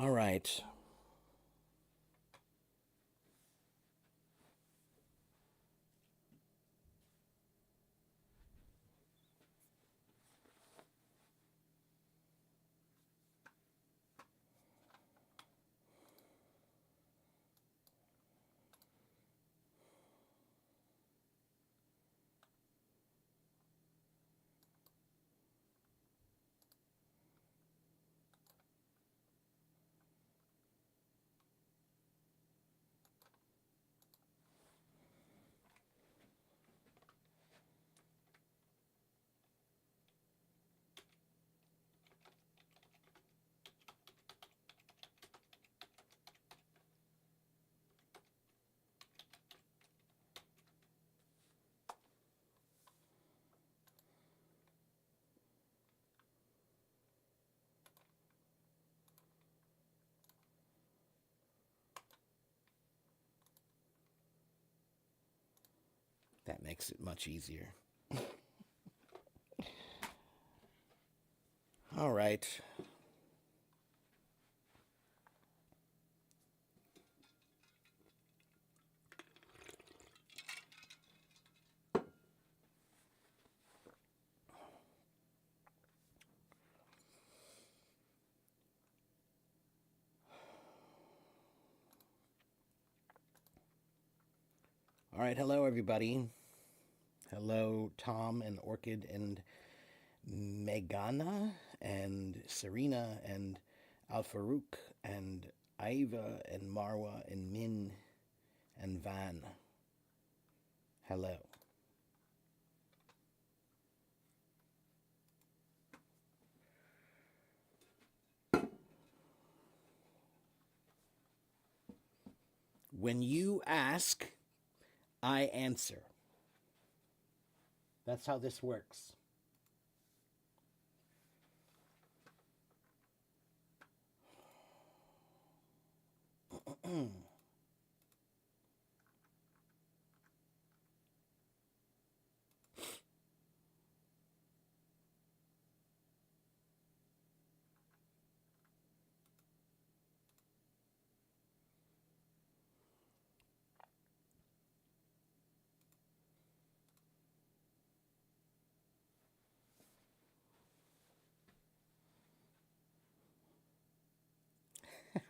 All right. That makes it much easier. All right. All right. Hello, everybody. Hello, Tom and Orchid and Megana and Serena and Al Farouk and Iva and Marwa and Min and Van. Hello. When you ask, I answer. That's how this works.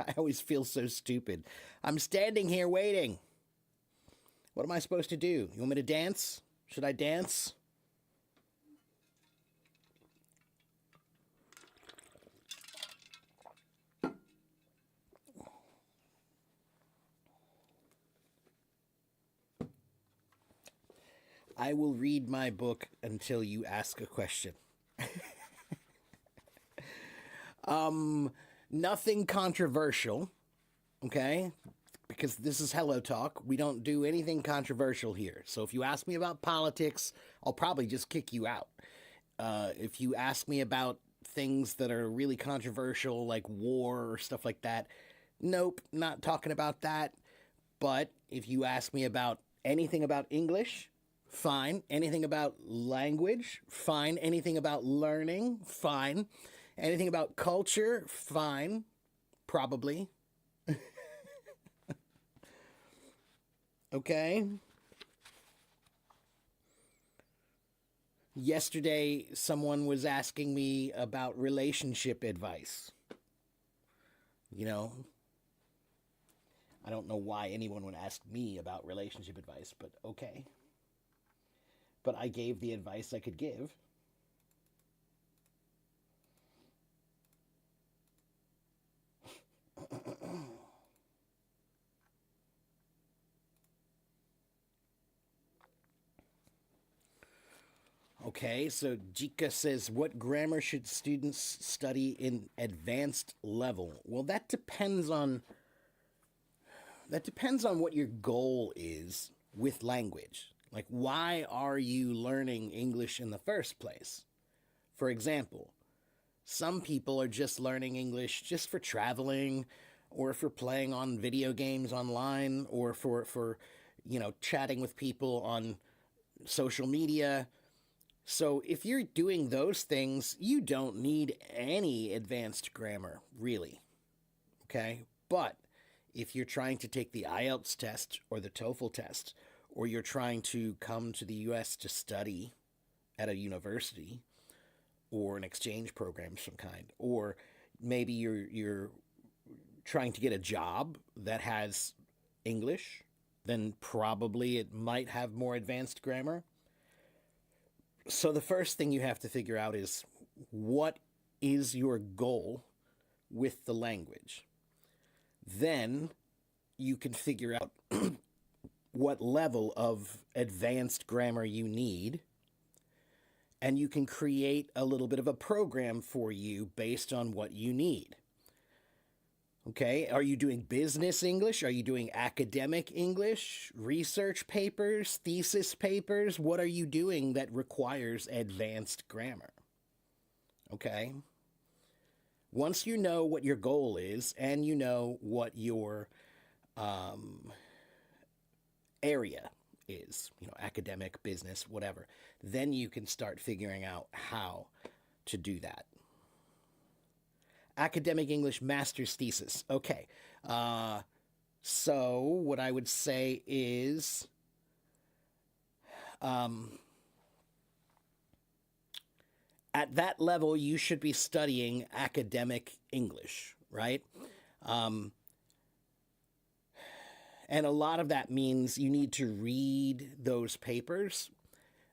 I always feel so stupid. I'm standing here waiting. What am I supposed to do? You want me to dance? Should I dance? I will read my book until you ask a question. Nothing controversial, okay? Because this is Hello Talk. We don't do anything controversial here. So if you ask me about politics, I'll probably just kick you out. If you ask me about things that are really controversial, like war or stuff like that, nope, not talking about that. But if you ask me about anything about English, fine. Anything about language, fine. Anything about learning, fine. Anything about culture, fine. Probably. Okay. Yesterday, someone was asking me about relationship advice. You know, I don't know why anyone would ask me about relationship advice, but okay. But I gave the advice I could give. Okay, so Jika says, what grammar should students study in advanced level? Well, that depends on what your goal is with language. Like, why are you learning English in the first place? For example, some people are just learning English just for traveling or for playing on video games online or for chatting with people on social media. So if you're doing those things, you don't need any advanced grammar, really. Okay. But if you're trying to take the IELTS test or the TOEFL test, or you're trying to come to the US to study at a university or an exchange program of some kind, or maybe you're trying to get a job that has English, then probably it might have more advanced grammar. So the first thing you have to figure out is what is your goal with the language? Then you can figure out what level of advanced grammar you need, and you can create a little bit of a program for you based on what you need. Okay, are you doing business English? Are you doing academic English? Research papers? Thesis papers? What are you doing that requires advanced grammar? Okay. Once you know what your goal is and you know what your um, area is, academic, business, whatever, then you can start figuring out how to do that. Academic English master's thesis. Okay. So what I would say is at that level, you should be studying academic English, right? Um, and a lot of that means you need to read those papers.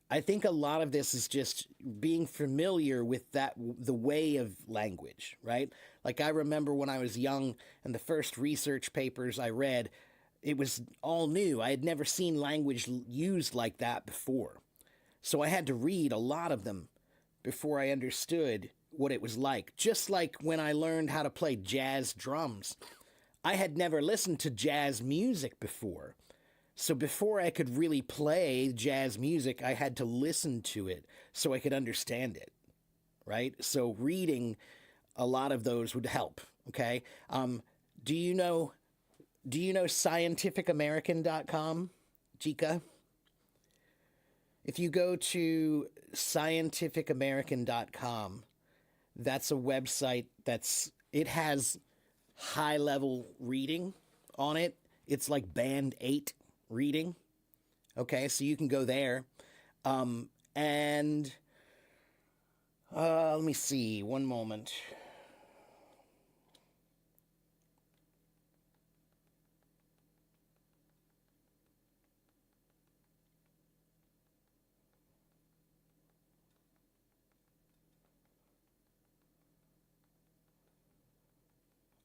I think a lot of this is just being familiar with the way of language, right? Like I remember when I was young and the first research papers I read, it was all new. I had never seen language used like that before. So I had to read a lot of them before I understood what it was like. Just like when I learned how to play jazz drums. I had never listened to jazz music before. So before I could really play jazz music, I had to listen to it so I could understand it, right? So reading a lot of those would help, okay? Do you know scientificamerican.com, Chica? If you go to scientificamerican.com, that's a website it has high level reading on it. It's like band 8 reading. Okay, so you can go there. And let me see, one moment.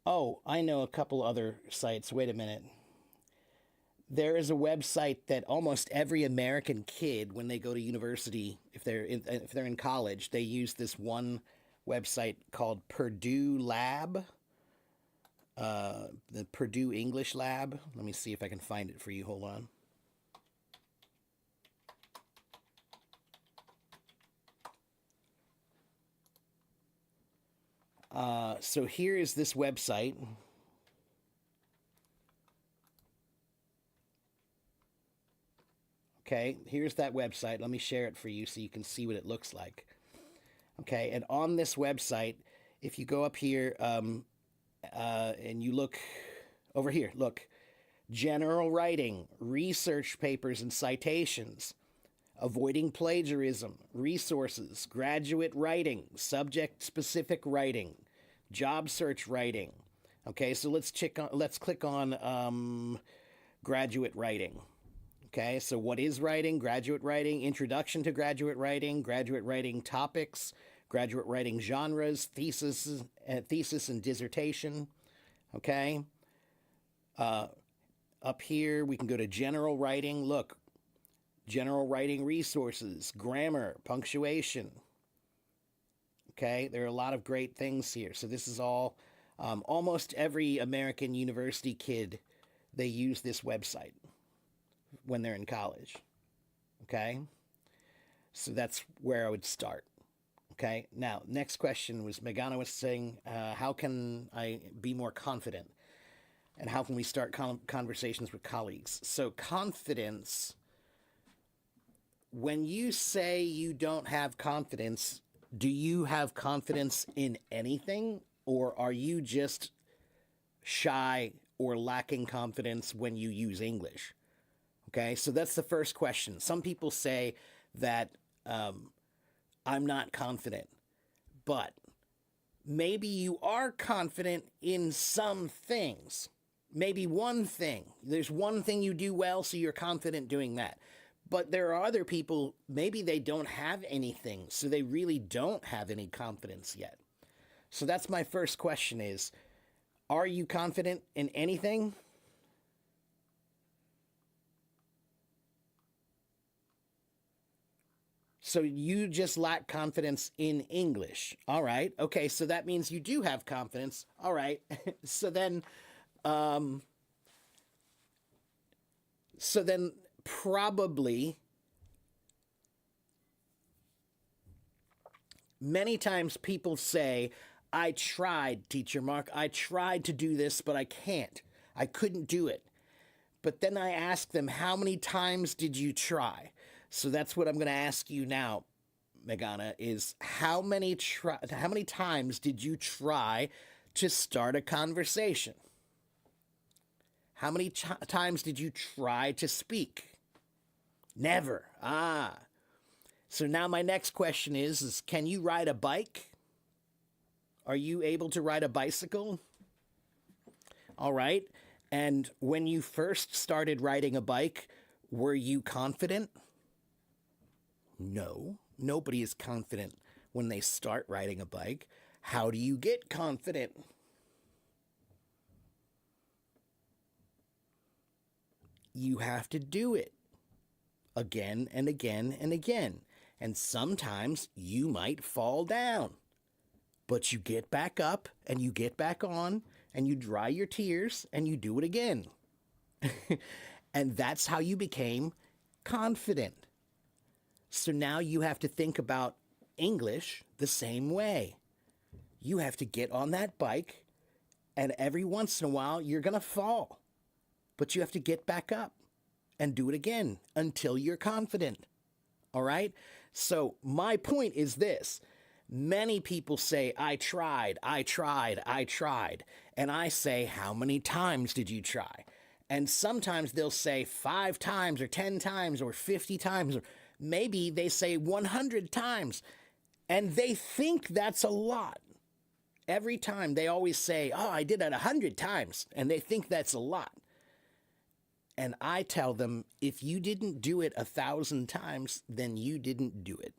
Oh, I know a couple other sites. Wait a minute. There is a website that almost every American kid, when they go to university, if they're in college, they use this one website called Purdue Lab, the Purdue English Lab. Let me see if I can find it for you. Hold on. So here is this website. Okay, here's that website. Let me share it for you so you can see what it looks like. Okay, and on this website, if you go up here and you look over here, look, general writing, research papers and citations, avoiding plagiarism, resources, graduate writing, subject specific writing, job search writing. Okay, so let's click on graduate writing. Okay, so what is writing? Graduate writing, introduction to graduate writing topics, graduate writing genres, thesis and dissertation. Okay, up here we can go to general writing. Look, general writing resources, grammar, punctuation. Okay, there are a lot of great things here. So this is all, almost every American university kid, they use this website when they're in college. Okay? So that's where I would start. Okay? Now, next question was Megana was saying, how can I be more confident? And how can we start conversations with colleagues? So, confidence, when you say you don't have confidence, do you have confidence in anything? Or are you just shy, or lacking confidence when you use English? Okay, so that's the first question. Some people say that I'm not confident, but maybe you are confident in some things. Maybe one thing. There's one thing you do well, so you're confident doing that. But there are other people, maybe they don't have anything, so they really don't have any confidence yet. So that's my first question is, are you confident in anything? So you just lack confidence in English. All right. Okay, so that means you do have confidence. All right. so then um so then probably many times people say, I tried, Teacher Mark. I tried to do this, but I can't. I couldn't do it. But then I ask them, how many times did you try? So that's what I'm going to ask you now, Megana, is how many times did you try to start a conversation? How many times did you try to speak? Never. Ah. So now my next question is can you ride a bike? Are you able to ride a bicycle? All right. And when you first started riding a bike, were you confident? No. Nobody is confident when they start riding a bike. How do you get confident? You have to do it again and again and again. And sometimes you might fall down, but you get back up and you get back on and you dry your tears and you do it again. And that's how you became confident. So now you have to think about English the same way. You have to get on that bike, and every once in a while you're going to fall, but you have to get back up and do it again until you're confident. All right? So my point is this. Many people say, I tried, I tried, I tried. And I say, how many times did you try? And sometimes they'll say 5 times or 10 times or 50 times, or maybe they say 100 times. And they think that's a lot. Every time they always say, oh, I did it 100 times. And they think that's a lot. And I tell them, if you didn't do it 1,000 times, then you didn't do it.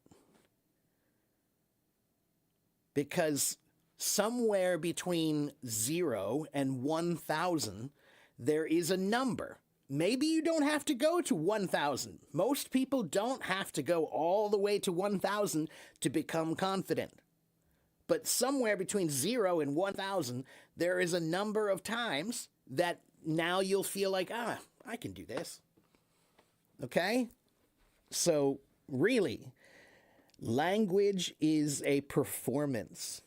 Because somewhere between 0 and 1,000, there is a number. Maybe you don't have to go to 1,000. Most people don't have to go all the way to 1,000 to become confident. But somewhere between 0 and 1,000, there is a number of times that now you'll feel like, I can do this. Okay? So, really, language is a performance.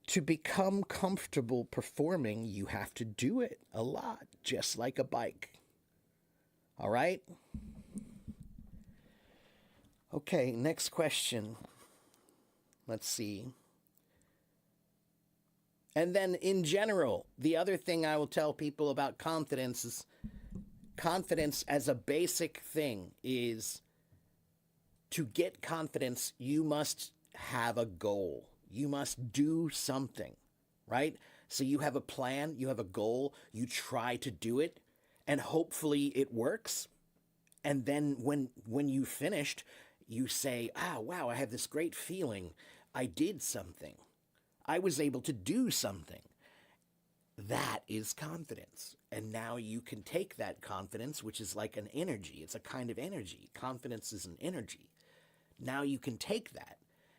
To become comfortable performing, you have to do it a lot, just like a bike. All right? Okay, next question. Let's see. And then in general, the other thing I will tell people about confidence is confidence as a basic thing is to get confidence, you must have a goal. You must do something, right? So you have a plan, you have a goal, you try to do it, and hopefully it works. And then when you finished, you say, wow, I have this great feeling. I did something. I was able to do something. That is confidence. And now you can take that confidence, which is like an energy. It's a kind of energy. Confidence is an energy. Now you can take that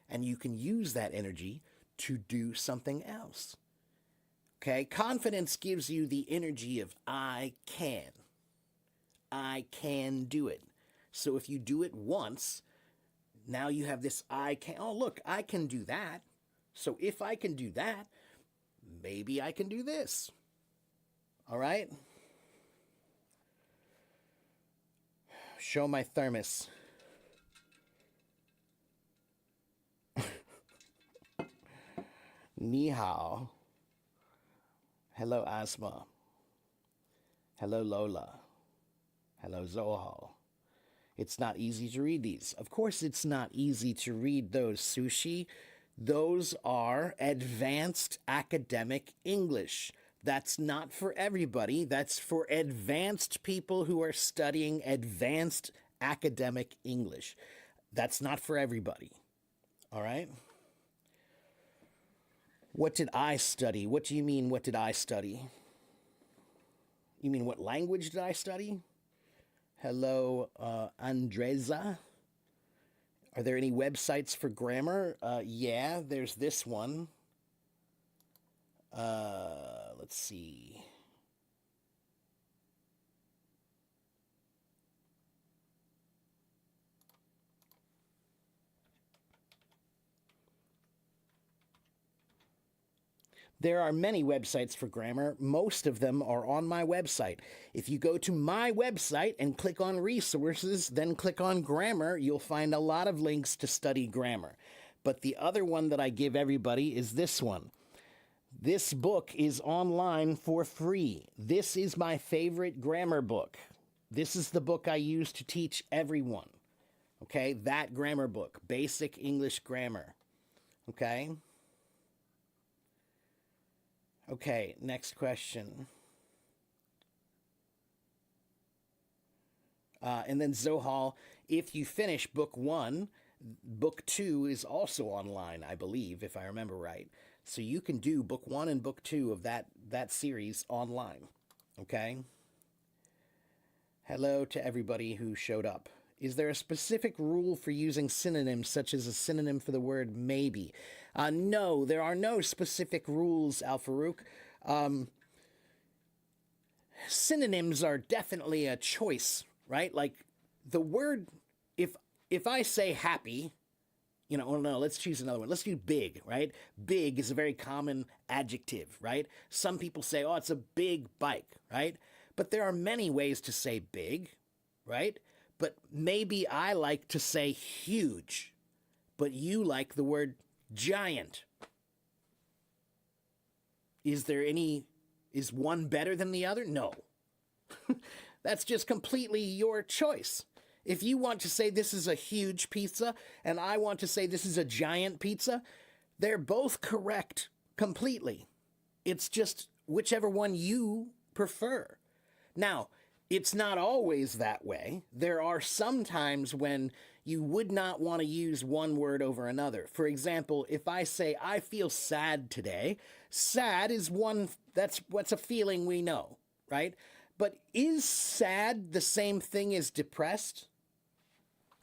and you can use that energy to do something else. Okay? Confidence gives you the energy of I can. I can do it. So if you do it once, now you have this I can. Oh, look, I can do that. So if I can do that, maybe I can do this. All right? Show my thermos. Ni hao. Hello, Asma. Hello, Lola. Hello, Zohal. It's not easy to read these. Of course, it's not easy to read those, Sushi. Those are advanced academic English. That's not for everybody. That's for advanced people who are studying advanced academic English. That's not for everybody. All right? What did I study? What do you mean, what did I study? You mean, what language did I study? Hello, Andreza. Are there any websites for grammar? Yeah, there's this one. Let's see. There are many websites for grammar. Most of them are on my website. If you go to my website and click on resources, then click on grammar, you'll find a lot of links to study grammar. But the other one that I give everybody is this one. This book is online for free. This is my favorite grammar book. This is the book I use to teach everyone. Okay, that grammar book, Basic English Grammar. Okay? Okay, next question. And then Zohal, if you finish book 1, book 2 is also online, I believe, if I remember right. So you can do book 1 and book 2 of that series online. Okay? Hello to everybody who showed up. Is there a specific rule for using synonyms, such as a synonym for the word maybe? No, there are no specific rules, Al Farouk. Synonyms are definitely a choice, right? Like the word, if I say happy, you know, oh no, let's choose another one. Let's do big, right? Big is a very common adjective, right? Some people say, oh, it's a big bike, right? But there are many ways to say big, right? But maybe I like to say huge, but you like the word giant. Is one better than the other? No. That's just completely your choice. If you want to say this is a huge pizza and I want to say this is a giant pizza, they're both correct completely. It's just whichever one you prefer. Now, it's not always that way. There are some times when you would not want to use one word over another. For example, if I say, I feel sad today, sad is that's what's a feeling we know, right? But is sad the same thing as depressed?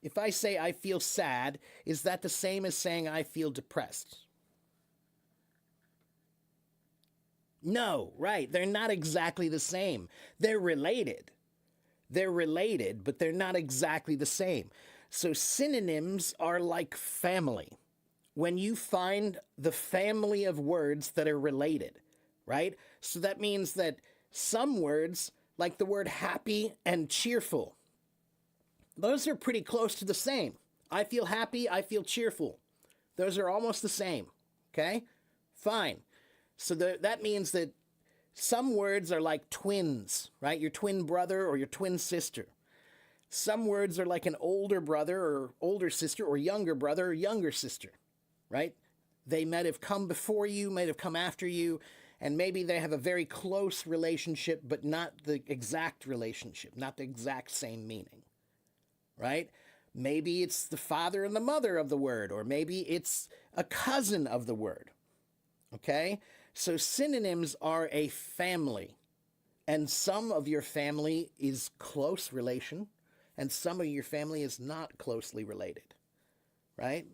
If I say I feel sad, is that the same as saying I feel depressed? No, right. They're not exactly the same. They're related. They're related, but they're not exactly the same. So synonyms are like family. When you find the family of words that are related, right? So that means that some words, like the word happy and cheerful, those are pretty close to the same. I feel happy, I feel cheerful. Those are almost the same. Okay? Fine. So that means that some words are like twins, right? Your twin brother or your twin sister. Some words are like an older brother or older sister or younger brother or younger sister, right? They might have come before you, might have come after you, and maybe they have a very close relationship, but not the exact relationship, not the exact same meaning, right? Maybe it's the father and the mother of the word, or maybe it's a cousin of the word, okay? So synonyms are a family, and some of your family is close relation, and some of your family is not closely related, right?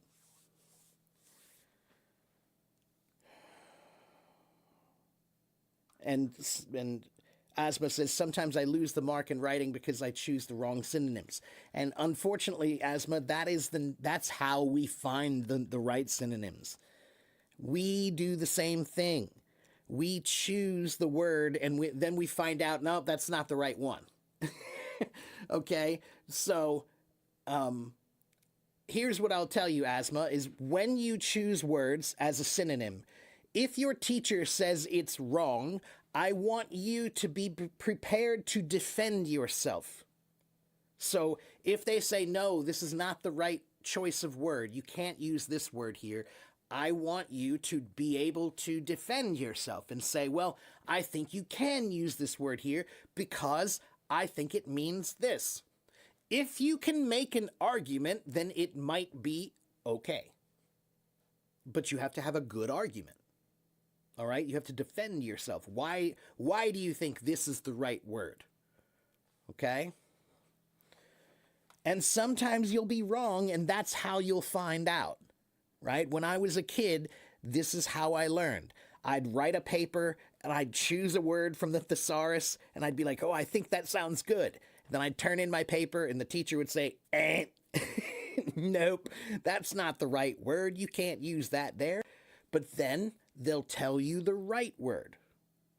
And Asma says, sometimes I lose the mark in writing because I choose the wrong synonyms. And unfortunately, Asma, that's how we find the right synonyms. We do the same thing. We choose the word and then we find out, no, that's not the right one. Okay? So here's what I'll tell you, Asma, is when you choose words as a synonym, if your teacher says it's wrong, I want you to be prepared to defend yourself. So if they say, no, this is not the right choice of word, you can't use this word here, I want you to be able to defend yourself and say, well, I think you can use this word here because I think it means this. If you can make an argument, then it might be okay. But you have to have a good argument. All right? You have to defend yourself. Why do you think this is the right word? Okay? And sometimes you'll be wrong, and that's how you'll find out. Right? When I was a kid, this is how I learned. I'd write a paper and I'd choose a word from the thesaurus and I'd be like, oh, I think that sounds good. Then I'd turn in my paper and the teacher would say, nope, that's not the right word. You can't use that there. But then they'll tell you the right word.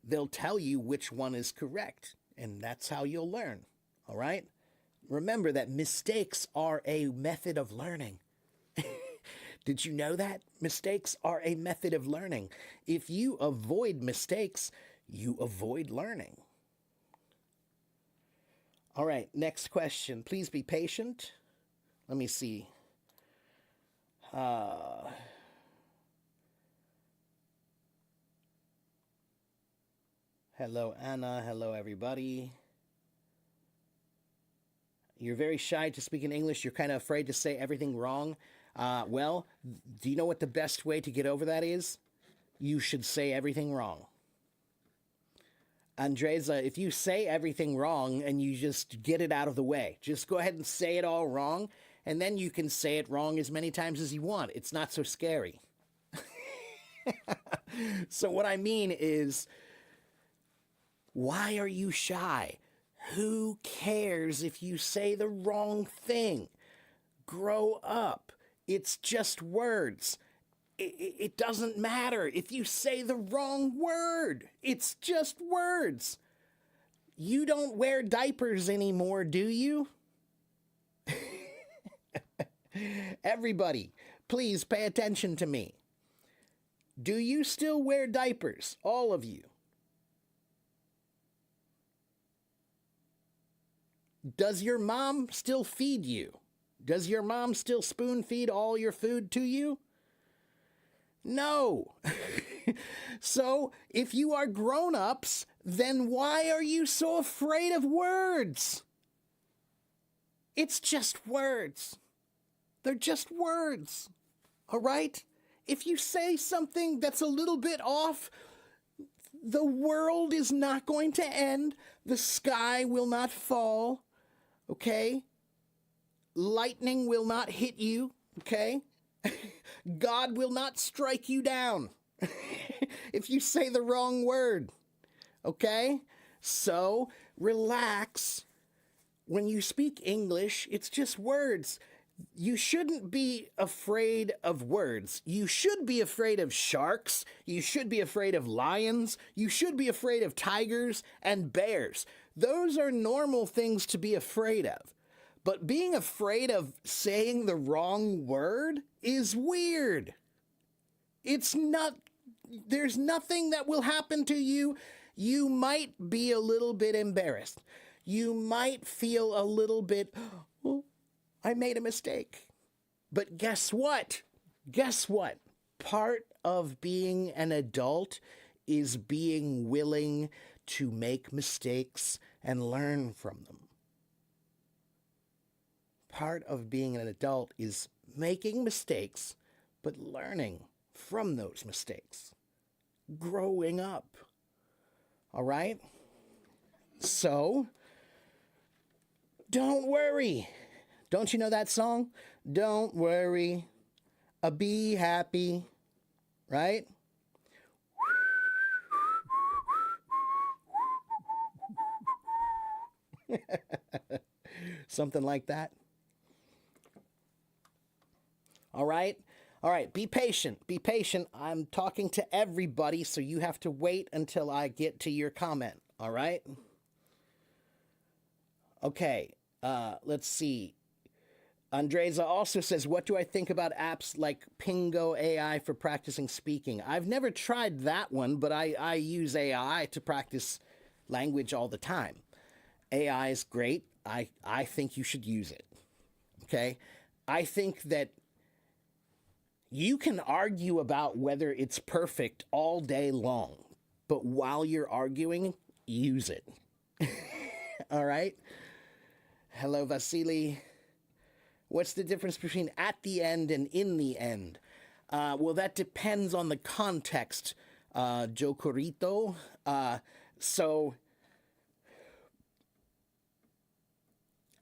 They'll tell you which one is correct. And that's how you'll learn. All right? Remember that mistakes are a method of learning. Did you know that? Mistakes are a method of learning. If you avoid mistakes, you avoid learning. All right, next question. Please be patient. Let me see. Hello, Anna. Hello, everybody. You're very shy to speak in English. You're kind of afraid to say everything wrong. Well, do you know what the best way to get over that is? You should say everything wrong. Andreza, if you say everything wrong and you just get it out of the way, just go ahead and say it all wrong, and then you can say it wrong as many times as you want. It's not so scary. So what I mean is, why are you shy? Who cares if you say the wrong thing? Grow up. It's just words. It doesn't matter if you say the wrong word. It's just words. You don't wear diapers anymore, do you? Everybody, please pay attention to me. Do you still wear diapers? All of you. Does your mom still feed you? Does your mom still spoon feed all your food to you? No. So, if you are grown-ups, then why are you so afraid of words? It's just words. They're just words. All right? If you say something that's a little bit off, the world is not going to end. The sky will not fall. Okay? Lightning will not hit you. Okay? God will not strike you down if you say the wrong word. Okay? So, relax. When you speak English, it's just words. You shouldn't be afraid of words. You should be afraid of sharks. You should be afraid of lions. You should be afraid of tigers and bears. Those are normal things to be afraid of. But being afraid of saying the wrong word is weird. It's not, there's nothing that will happen to you. You might be a little bit embarrassed. You might feel a little bit, oh, I made a mistake. But guess what? Guess what? Part of being an adult is being willing to make mistakes and learn from them. Part of being an adult is making mistakes, but learning from those mistakes. Growing up. All right? So, don't worry. Don't you know that song? Don't worry. Be happy. Right? Something like that. All right? All right, be patient. Be patient. I'm talking to everybody, so you have to wait until I get to your comment. All right? Okay, let's see. Andreza also says, what do I think about apps like Pingo AI for practicing speaking? I've never tried that one, but I use AI to practice language all the time. AI is great. I think you should use it. Okay? I think that you can argue about whether it's perfect all day long, but while you're arguing, use it. All right? Hello, Vasily. What's the difference between at the end and in the end? Well, that depends on the context, Joe Corito. So,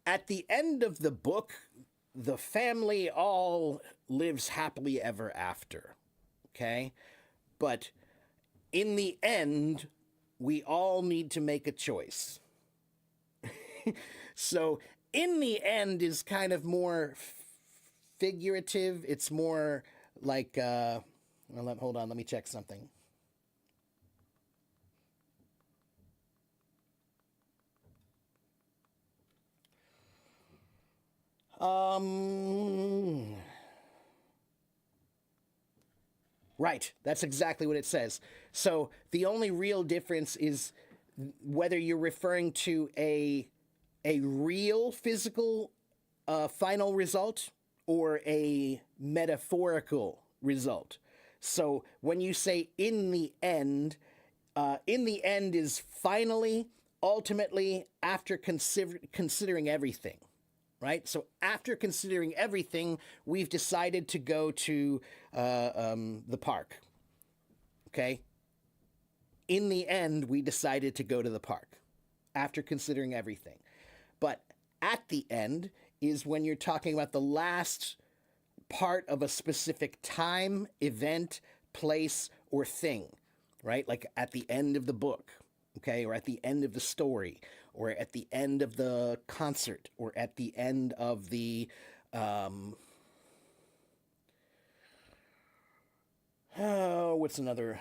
at the end of the book, the family all lives happily ever after. Okay? But in the end, we all need to make a choice. So, in the end is kind of more figurative. It's more like, hold on, let me check something. Right, that's exactly what it says. So the only real difference is whether you're referring to a real physical final result or a metaphorical result. So when you say in the end is finally, ultimately, after considering everything, right? So after considering everything, we've decided to go to the park. Okay? In the end, we decided to go to the park after considering everything. But at the end is when you're talking about the last part of a specific time, event, place, or thing, right? Like at the end of the book, okay, or at the end of the story, or at the end of the concert, or at the end of the what's another?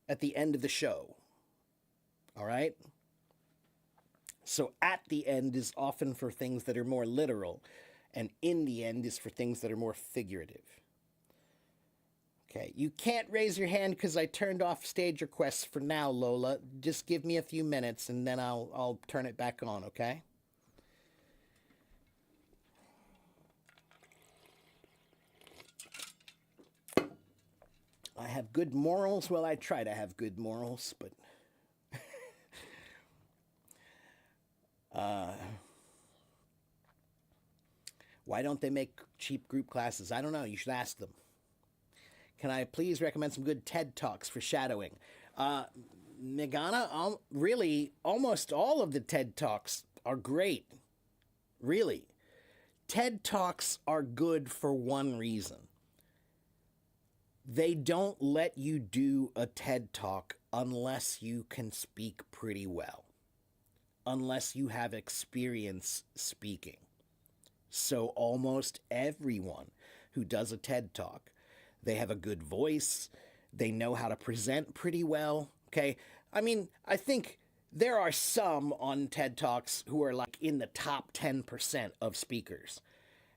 At the end of the show. All right? So at the end is often for things that are more literal, and in the end is for things that are more figurative. Okay, you can't raise your hand because I turned off stage requests for now, Lola. Just give me a few minutes and then I'll turn it back on, okay? I have good morals. Well, I try to have good morals, but why don't they make cheap group classes? I don't know. You should ask them. Can I please recommend some good TED Talks for shadowing? Megana, really, almost all of the TED Talks are great. Really. TED Talks are good for one reason. They don't let you do a TED Talk unless you can speak pretty well, unless you have experience speaking. So almost everyone who does a TED Talk, they have a good voice, they know how to present pretty well, okay? I mean, I think there are some on TED Talks who are like in the top 10% of speakers.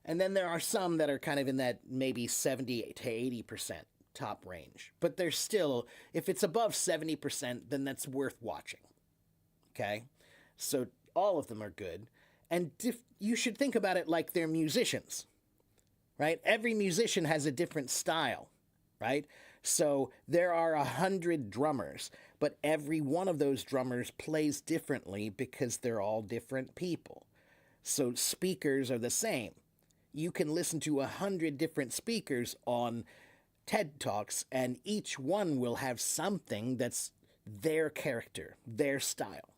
And then there are some that are kind of in that maybe 70 to 80% top range. But there's still, if it's above 70%, then that's worth watching. Okay? So all of them are good. And you should think about it like they're musicians, right? Every musician has a different style, right? So there are 100 drummers, but every one of those drummers plays differently because they're all different people. So speakers are the same. You can listen to 100 different speakers on TED Talks, and each one will have something that's their character, their style.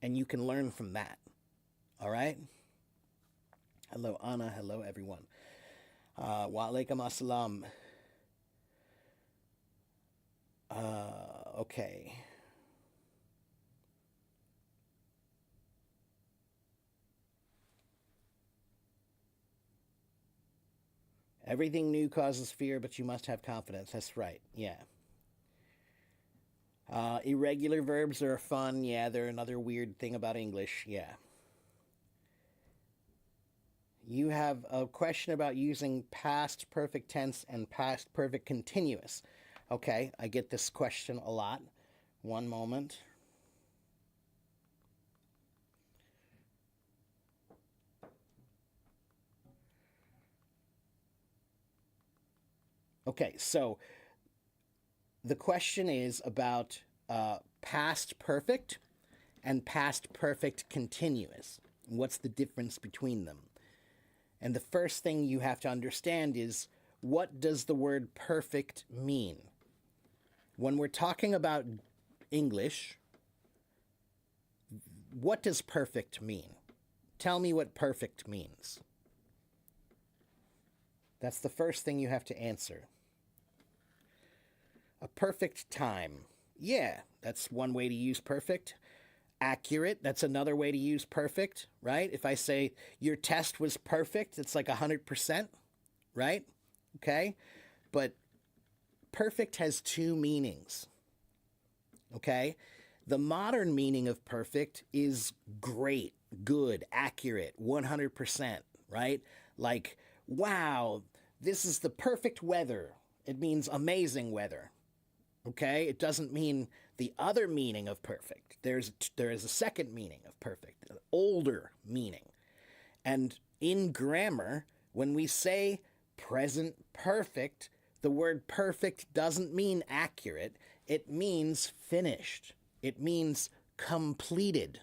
And you can learn from that. All right? Hello, Anna. Hello, everyone. Wa alaikum assalam. Okay. Everything new causes fear, but you must have confidence. That's right. Yeah. Irregular verbs are fun. Yeah, they're another weird thing about English. Yeah. You have a question about using past perfect tense and past perfect continuous. Okay, I get this question a lot. One moment. Okay, so the question is about past perfect and past perfect continuous. What's the difference between them? And the first thing you have to understand is, what does the word perfect mean? When we're talking about English, what does perfect mean? Tell me what perfect means. That's the first thing you have to answer. A perfect time. Yeah, that's one way to use perfect. Accurate, that's another way to use perfect, right? If I say your test was perfect, it's like 100%, right? Okay? But perfect has two meanings, okay? The modern meaning of perfect is great, good, accurate, 100%, right? Like, wow, this is the perfect weather. It means amazing weather. Okay? It doesn't mean the other meaning of perfect. There is a second meaning of perfect, an older meaning. And in grammar, when we say present perfect, the word perfect doesn't mean accurate. It means finished. It means completed.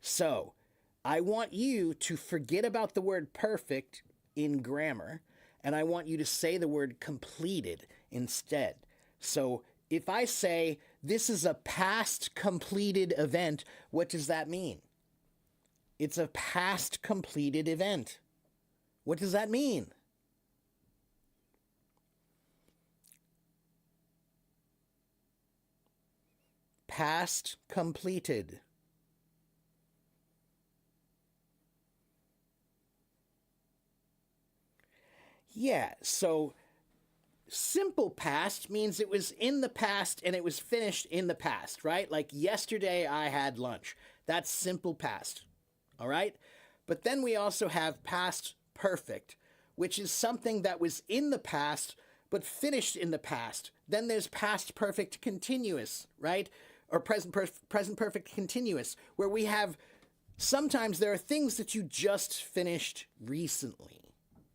So, I want you to forget about the word perfect in grammar, and I want you to say the word completed instead. So if I say this is a past completed event, what does that mean? It's a past completed event. What does that mean? Past completed. Yeah, so simple past means it was in the past and it was finished in the past, right? Like yesterday I had lunch. That's simple past, all right? But then we also have past perfect, which is something that was in the past but finished in the past. Then there's past perfect continuous, right? Or present perfect continuous, where we have sometimes there are things that you just finished recently,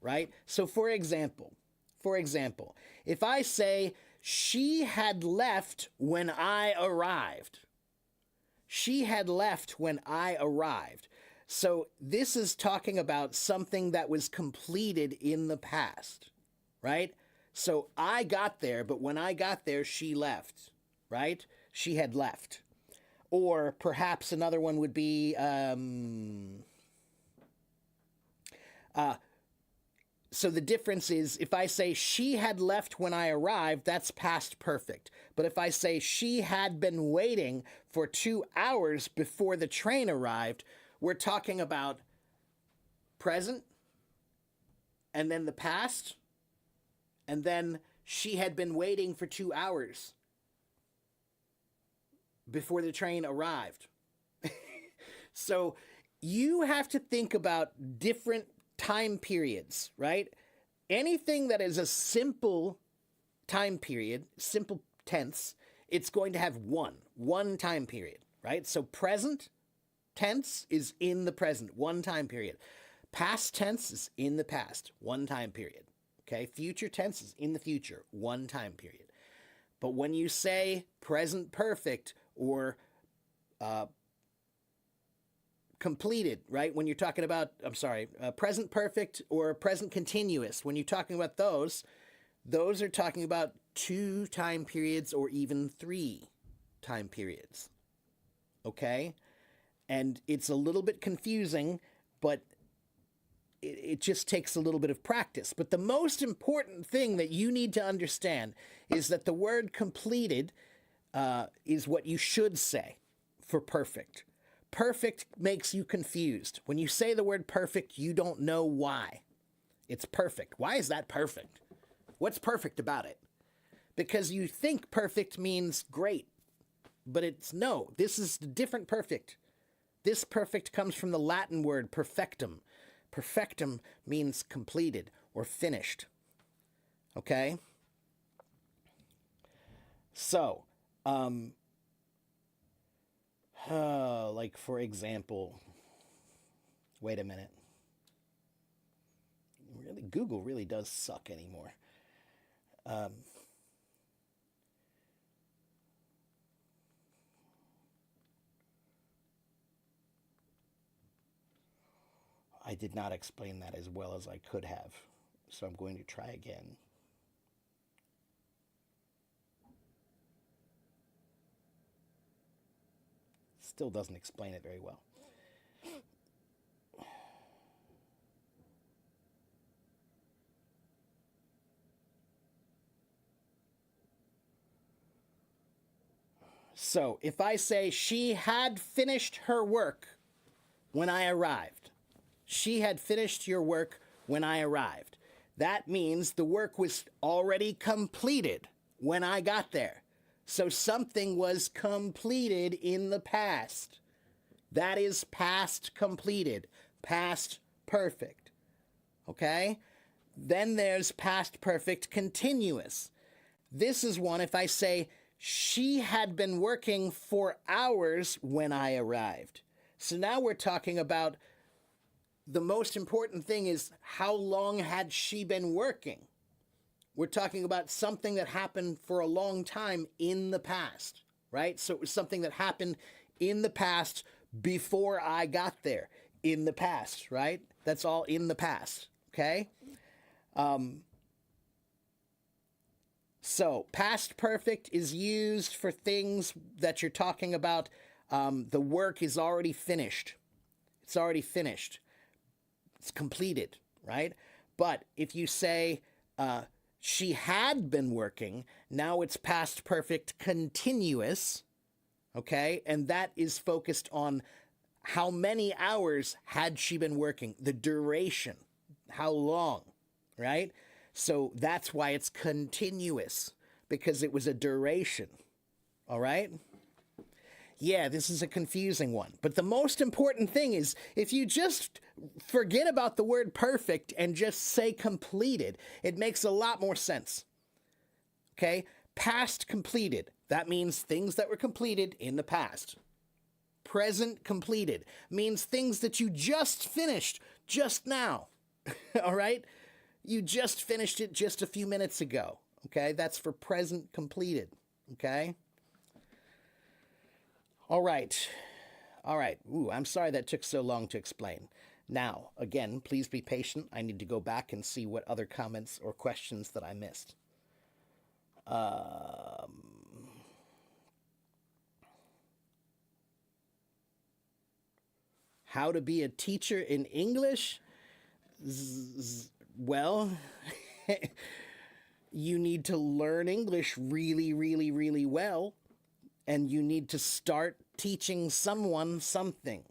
right? So for example, if I say, she had left when I arrived. She had left when I arrived. So this is talking about something that was completed in the past, right? So I got there, but when I got there, she left, right? She had left. Or perhaps another one would be, so the difference is, if I say she had left when I arrived, that's past perfect. But if I say she had been waiting for 2 hours before the train arrived, we're talking about present, and then the past, and then she had been waiting for 2 hours before the train arrived. So you have to think about different time periods, right? Anything that is a simple time period, simple tense, it's going to have one time period, right? So present tense is in the present, one time period. Past tense is in the past, one time period. Okay, future tense is in the future, one time period. But when you say present perfect or completed, right? When you're talking about, present perfect or present continuous, when you're talking about those are talking about 2 time periods or even 3 time periods. Okay? And it's a little bit confusing, but it just takes a little bit of practice. But the most important thing that you need to understand is that the word completed is what you should say for perfect. Perfect makes you confused. When you say the word perfect, you don't know why. It's perfect. Why is that perfect? What's perfect about it? Because you think perfect means great, but it's no. This is a different perfect. This perfect comes from the Latin word perfectum. Perfectum means completed or finished. Okay? So, like for example, wait a minute. Really, Google really does suck anymore. Um, I did not explain that as well as I could have, so I'm going to try again. Still doesn't explain it very well. So if I say she had finished her work when I arrived, she had finished your work when I arrived. That means the work was already completed when I got there. So something was completed in the past. That is past completed, past perfect. Okay? Then there's past perfect continuous. This is one if I say, she had been working for hours when I arrived. So now we're talking about the most important thing is how long had she been working? We're talking about something that happened for a long time in the past, right? So it was something that happened in the past before I got there, in the past, right? That's all in the past, okay? So past perfect is used for things that you're talking about. The work is already finished. It's already finished. It's completed, right? But if you say she had been working, now it's past perfect continuous, okay? And that is focused on how many hours had she been working, the duration, how long, right? So that's why it's continuous, because it was a duration, all right? Yeah, this is a confusing one. But the most important thing is if you just forget about the word perfect and just say completed, it makes a lot more sense. Okay? Past completed. That means things that were completed in the past. Present completed means things that you just finished just now. All right? You just finished it just a few minutes ago. Okay? That's for present completed. Okay? All right. All right. Ooh, I'm sorry that took so long to explain. Now, again, please be patient. I need to go back and see what other comments or questions that I missed. How to be a teacher in English? Well, you need to learn English really, really, really well. And you need to start teaching someone something.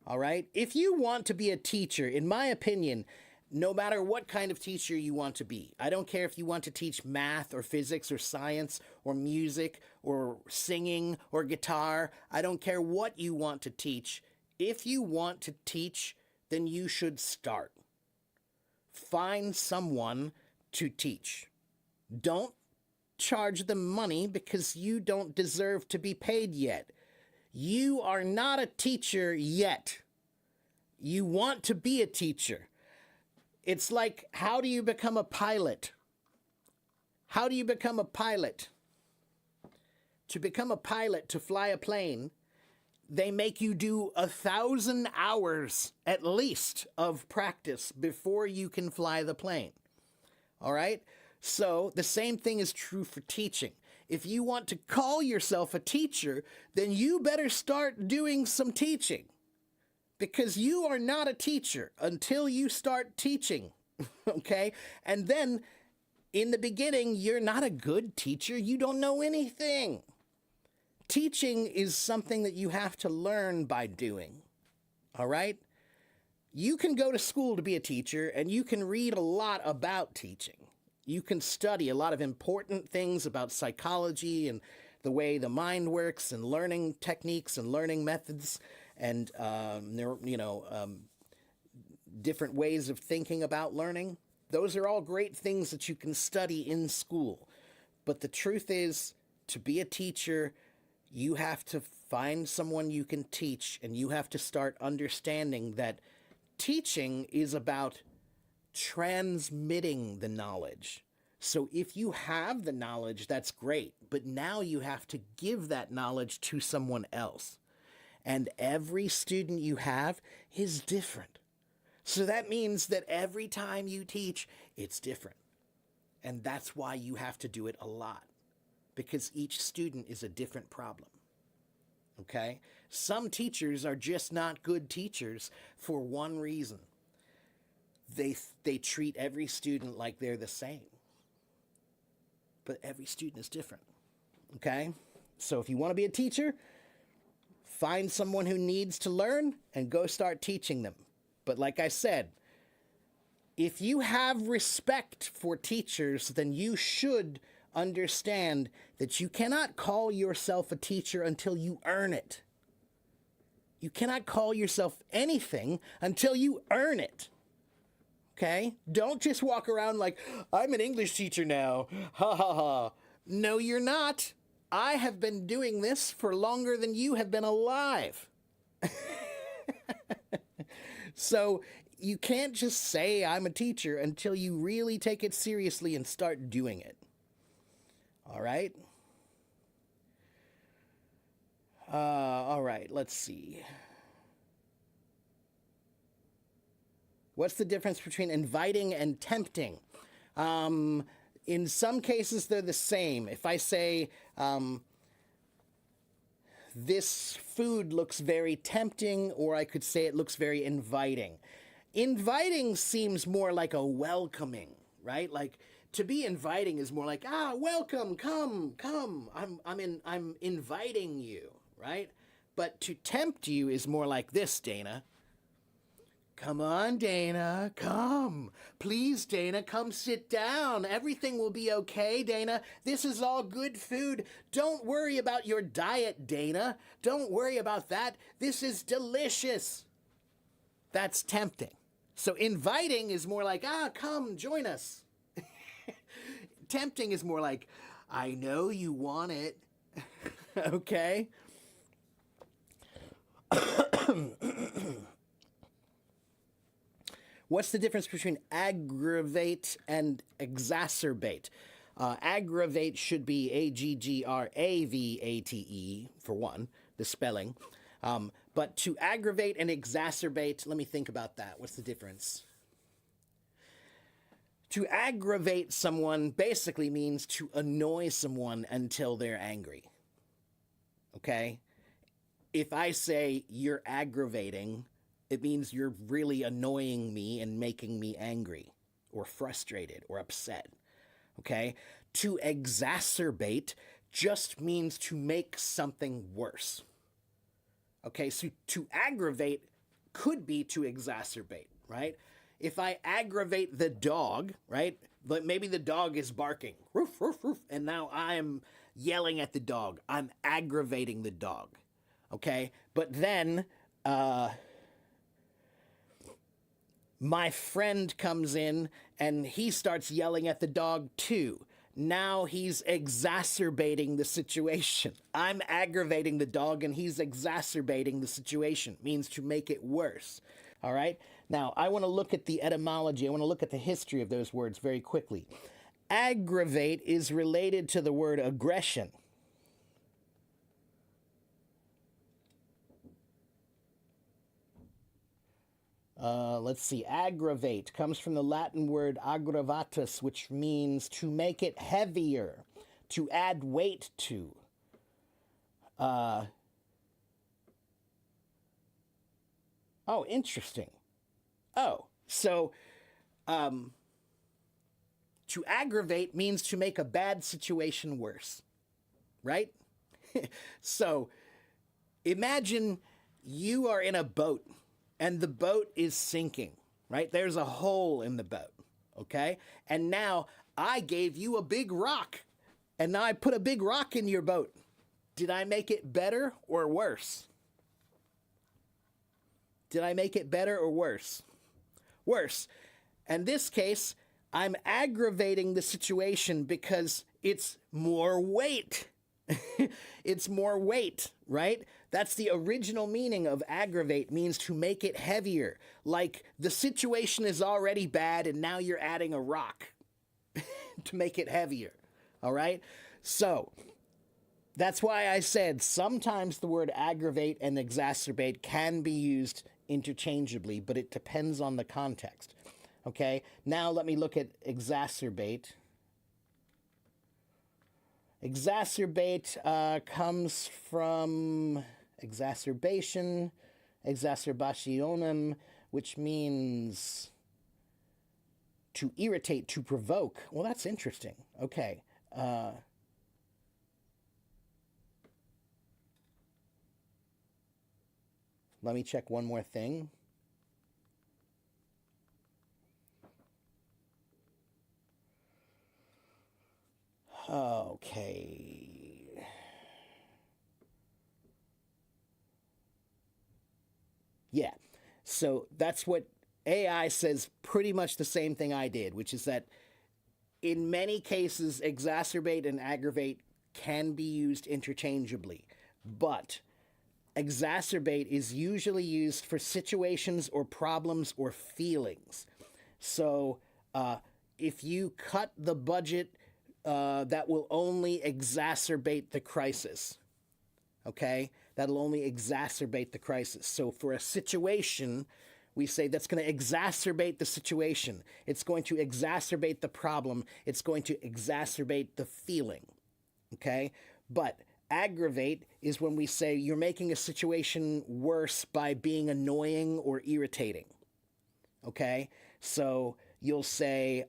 All right? If you want to be a teacher, in my opinion, no matter what kind of teacher you want to be, I don't care if you want to teach math or physics or science or music or singing or guitar, I don't care what you want to teach. If you want to teach, then you should start. Find someone to teach. Don't charge them money because you don't deserve to be paid yet. You are not a teacher yet. You want to be a teacher. It's like, how do you become a pilot? How do you become a pilot? To become a pilot, to fly a plane, they make you do 1,000 hours at least of practice before you can fly the plane. All right? So the same thing is true for teaching. If you want to call yourself a teacher, then you better start doing some teaching. Because you are not a teacher until you start teaching. Okay? And then in the beginning, you're not a good teacher. You don't know anything. Teaching is something that you have to learn by doing. All right? You can go to school to be a teacher, and you can read a lot about teaching. You can study a lot of important things about psychology and the way the mind works and learning techniques and learning methods and, different ways of thinking about learning. Those are all great things that you can study in school. But the truth is, to be a teacher, you have to find someone you can teach, and you have to start understanding that teaching is about transmitting the knowledge. So if you have the knowledge, that's great, but now you have to give that knowledge to someone else. And every student you have is different. So that means that every time you teach, it's different. And that's why you have to do it a lot, because each student is a different problem. Okay? Some teachers are just not good teachers for one reason. They treat every student like they're the same. But every student is different. Okay? So if you want to be a teacher, find someone who needs to learn and go start teaching them. But like I said, if you have respect for teachers, then you should understand that you cannot call yourself a teacher until you earn it. You cannot call yourself anything until you earn it. Okay? Don't just walk around like, I'm an English teacher now. Ha ha ha. No, you're not. I have been doing this for longer than you have been alive. So you can't just say I'm a teacher until you really take it seriously and start doing it. All right? All right, let's see. What's the difference between inviting and tempting? In some cases, they're the same. If I say, this food looks very tempting, or I could say it looks very inviting. Inviting seems more like a welcoming, right? Like, to be inviting is more like, welcome, come. I'm inviting you, right? But to tempt you is more like this, Dana. Come on, Dana, come. Please, Dana, come sit down. Everything will be okay, Dana. This is all good food. Don't worry about your diet, Dana. Don't worry about that. This is delicious. That's tempting. So inviting is more like, come, join us. Tempting is more like, I know you want it. Okay? What's the difference between aggravate and exacerbate? Aggravate should be A-G-G-R-A-V-A-T-E, for one, the spelling. But to aggravate and exacerbate, let me think about that. What's the difference? To aggravate someone basically means to annoy someone until they're angry. Okay? If I say you're aggravating, it means you're really annoying me and making me angry or frustrated or upset. Okay? To exacerbate just means to make something worse. Okay, so to aggravate could be to exacerbate, right? If I aggravate the dog, right? But maybe the dog is barking, roof, roof, roof, and now I'm yelling at the dog. I'm aggravating the dog, okay? But then my friend comes in and he starts yelling at the dog too. Now he's exacerbating the situation. I'm aggravating the dog and he's exacerbating the situation. Means to make it worse. All right? Now, I want to look at the etymology. I want to look at the history of those words very quickly. Aggravate is related to the word aggression. Let's see. Aggravate comes from the Latin word aggravatus, which means to make it heavier, to add weight to. Oh, interesting. Oh, so to aggravate means to make a bad situation worse, right? So imagine you are in a boat and the boat is sinking, right? There's a hole in the boat, okay? And now I gave you a big rock, and now I put a big rock in your boat. Did I make it better or worse? Did I make it better or worse? worse. In this case, I'm aggravating the situation because it's more weight. It's more weight, right? That's the original meaning of aggravate, means to make it heavier. Like the situation is already bad and now you're adding a rock to make it heavier. All right? So that's why I said sometimes the word aggravate and exacerbate can be used interchangeably, but it depends on the context. Okay? Now let me look at exacerbate. Exacerbate comes from exacerbation, exacerbationem, which means to irritate, to provoke. Well, that's interesting. Okay. Let me check one more thing. Okay. Yeah. So that's what AI says, pretty much the same thing I did, which is that in many cases, exacerbate and aggravate can be used interchangeably, but exacerbate is usually used for situations or problems or feelings. So if you cut the budget, that will only exacerbate the crisis. Okay? That'll only exacerbate the crisis. So for a situation, we say that's going to exacerbate the situation. It's going to exacerbate the problem. It's going to exacerbate the feeling. Okay? But aggravate is when we say you're making a situation worse by being annoying or irritating. Okay? So you'll say,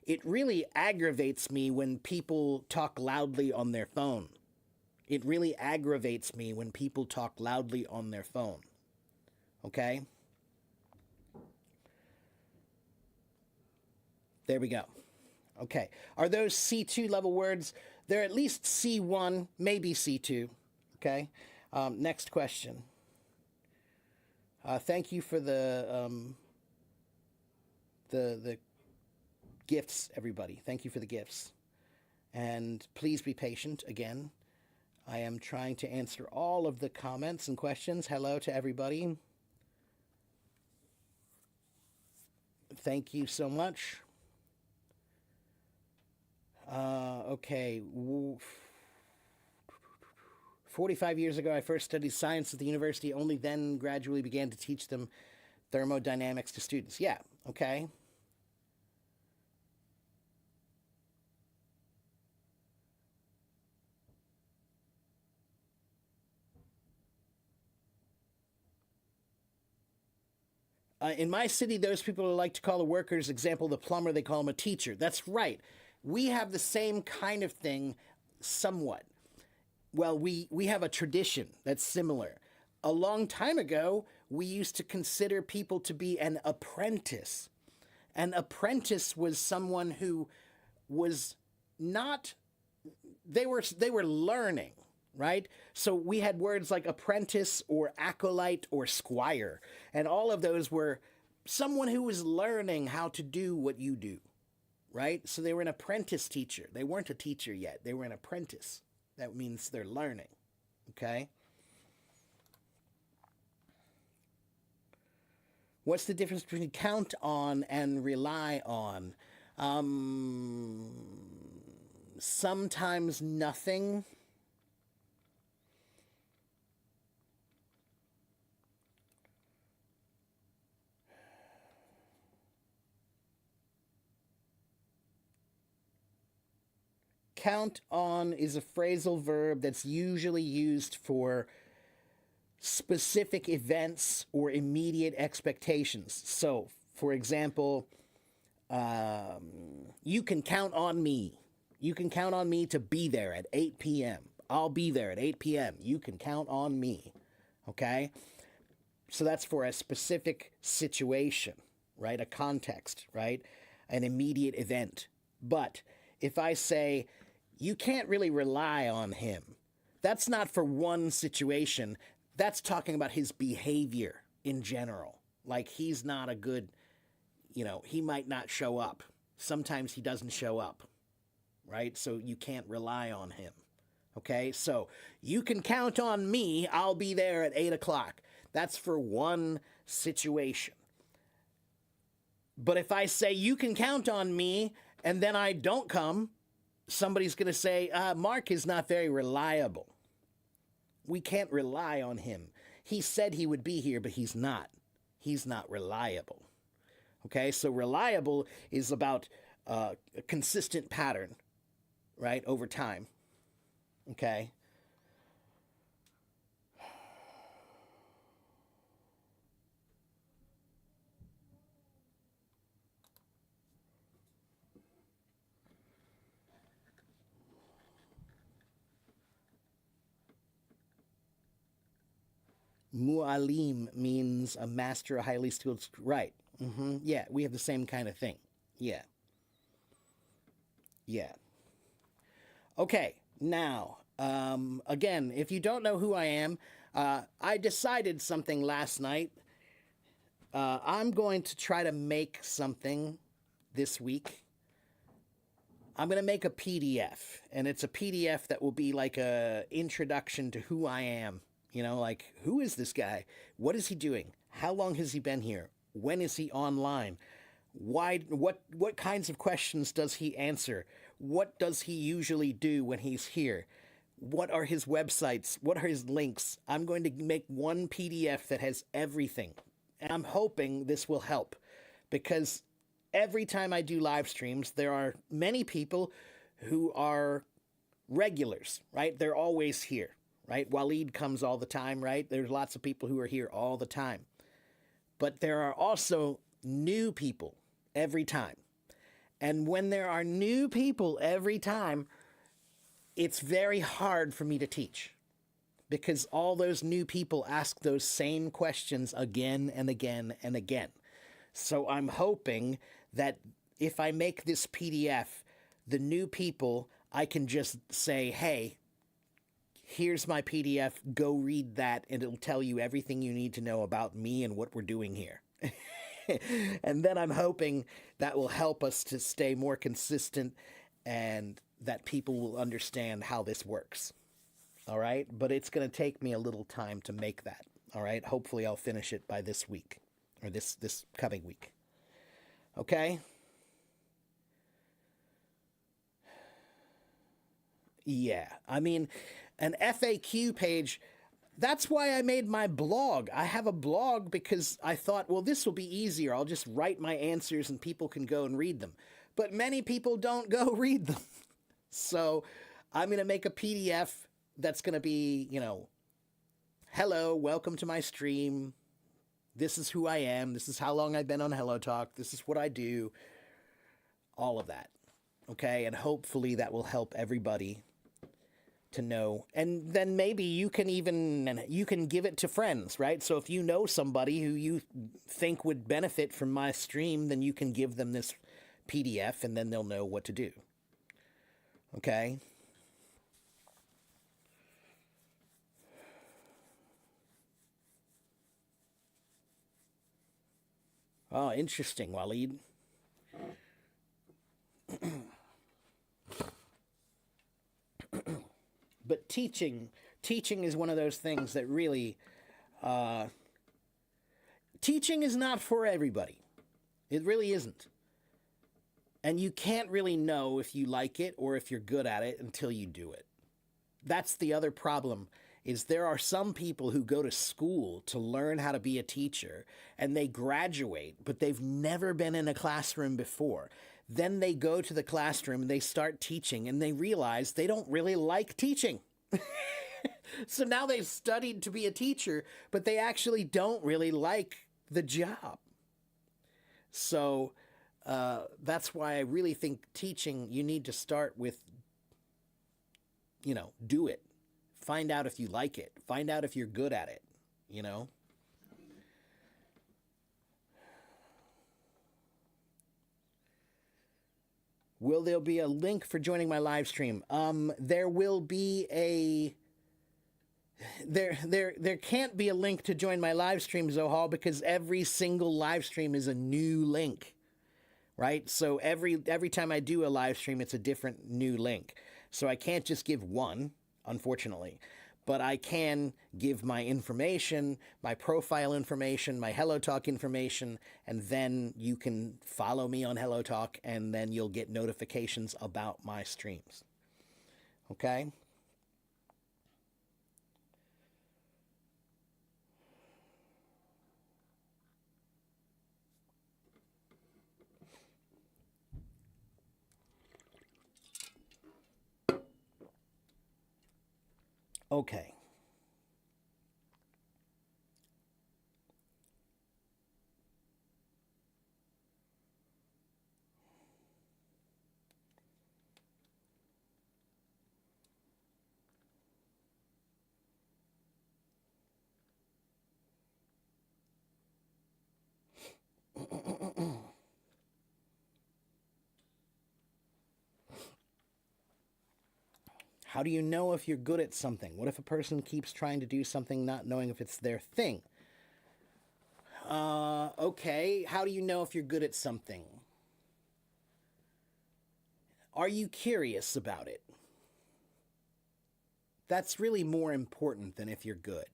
it really aggravates me when people talk loudly on their phone. It really aggravates me when people talk loudly on their phone. Okay? There we go. Okay. Are those C2 level words? They're at least C1, maybe C2. Okay? Next question. Thank you for the gifts, everybody. Thank you for the gifts. And please be patient again. I am trying to answer all of the comments and questions. Hello to everybody. Thank you so much. Okay. 45 years ago, I first studied science at the university, only then gradually began to teach them thermodynamics to students. Yeah, okay. In my city, those people like to call the workers, example, the plumber, they call him a teacher. That's right. We have the same kind of thing somewhat. Well, we have a tradition that's similar. A long time ago, we used to consider people to be an apprentice. An apprentice was someone who was not, they were learning, right? So we had words like apprentice or acolyte or squire, and all of those were someone who was learning how to do what you do, right? So they were an apprentice teacher. They weren't a teacher yet. They were an apprentice. That means they're learning, okay? What's the difference between count on and rely on? Sometimes nothing. Count on is a phrasal verb that's usually used for specific events or immediate expectations. So, for example, you can count on me. You can count on me to be there at 8 p.m. I'll be there at 8 p.m. You can count on me. Okay? So that's for a specific situation, right? A context, right? An immediate event. But if I say, you can't really rely on him, that's not for one situation. That's talking about his behavior in general. Like he's not a good he might not show up. Sometimes he doesn't show up, right? So you can't rely on him. Okay, so you can count on me. I'll be there at 8 o'clock. That's for one situation. But if I say you can count on me and then I don't come, somebody's going to say, Mark is not very reliable. We can't rely on him. He said he would be here, but he's not. He's not reliable. Okay, so reliable is about a consistent pattern, right, over time. Okay. Mu'alim means a master, a highly skilled. Right. Yeah, we have the same kind of thing. Yeah. Yeah. Okay. Now, again, if you don't know who I am, I decided something last night. I'm going to try to make something this week. I'm going to make a PDF, and it's a PDF that will be like a introduction to who I am. Like, who is this guy? What is he doing? How long has he been here? When is he online? Why? What kinds of questions does he answer? What does he usually do when he's here? What are his websites? What are his links? I'm going to make one PDF that has everything. And I'm hoping this will help, because every time I do live streams, there are many people who are regulars, right? They're always here, right? Waleed comes all the time, right? There's lots of people who are here all the time. But there are also new people every time. And when there are new people every time, it's very hard for me to teach, because all those new people ask those same questions again and again and again. So I'm hoping that if I make this PDF, the new people, I can just say, hey, here's my PDF, go read that, and it'll tell you everything you need to know about me and what we're doing here. And then I'm hoping that will help us to stay more consistent and that people will understand how this works. All right? But it's going to take me a little time to make that. All right? Hopefully I'll finish it by this week, or this coming week. Okay? Yeah. I mean, an FAQ page, that's why I made my blog. I have a blog because I thought, well, this will be easier. I'll just write my answers and people can go and read them. But many people don't go read them. So I'm going to make a PDF that's going to be, hello, welcome to my stream. This is who I am. This is how long I've been on Hello Talk. This is what I do. All of that. Okay? And hopefully that will help everybody to know. And then maybe you can give it to friends, right? So if you know somebody who you think would benefit from my stream, then you can give them this PDF and then they'll know what to do. Okay? Oh, interesting, Waleed. But teaching is one of those things that really, teaching is not for everybody. It really isn't. And you can't really know if you like it or if you're good at it until you do it. That's the other problem, is there are some people who go to school to learn how to be a teacher, and they graduate, but they've never been in a classroom before. Then they go to the classroom and they start teaching and they realize they don't really like teaching. So now they've studied to be a teacher, but they actually don't really like the job. So that's why I really think teaching, you need to start with, do it. Find out if you like it. Find out if you're good at it, Will there be a link for joining my live stream? There will be there can't be a link to join my live stream, Zohal, because every single live stream is a new link. right? So every time I do a live stream, it's a different new link. So I can't just give one, unfortunately, but I can give my information, my profile information, my HelloTalk information, and then you can follow me on HelloTalk, and then you'll get notifications about my streams. Okay? Okay. How do you know if you're good at something? What if a person keeps trying to do something not knowing if it's their thing? Okay, how do you know if you're good at something? Are you curious about it? That's really more important than if you're good.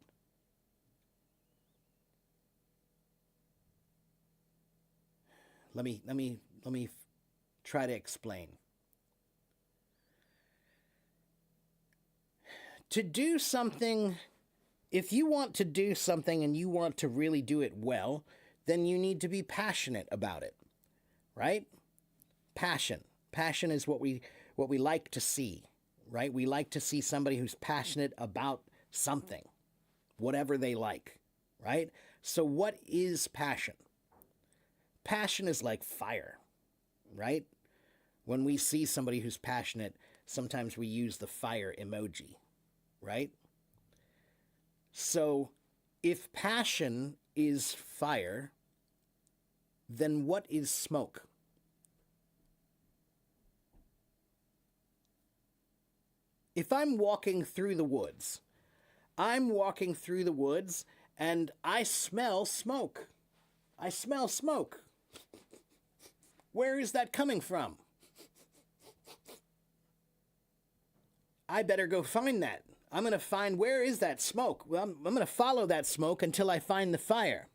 Let me try to explain. To do something, if you want to do something and you want to really do it well, then you need to be passionate about it, right? Passion. Passion is what we like to see, right? We like to see somebody who's passionate about something, whatever they like, right? So what is passion? Passion is like fire, right? When we see somebody who's passionate, sometimes we use the fire emoji, right? So if passion is fire, then what is smoke? If I'm walking through the woods, and I smell smoke. I smell smoke. Where is that coming from? I better go find that. I'm going to find, where is that smoke? Well, I'm going to follow that smoke until I find the fire.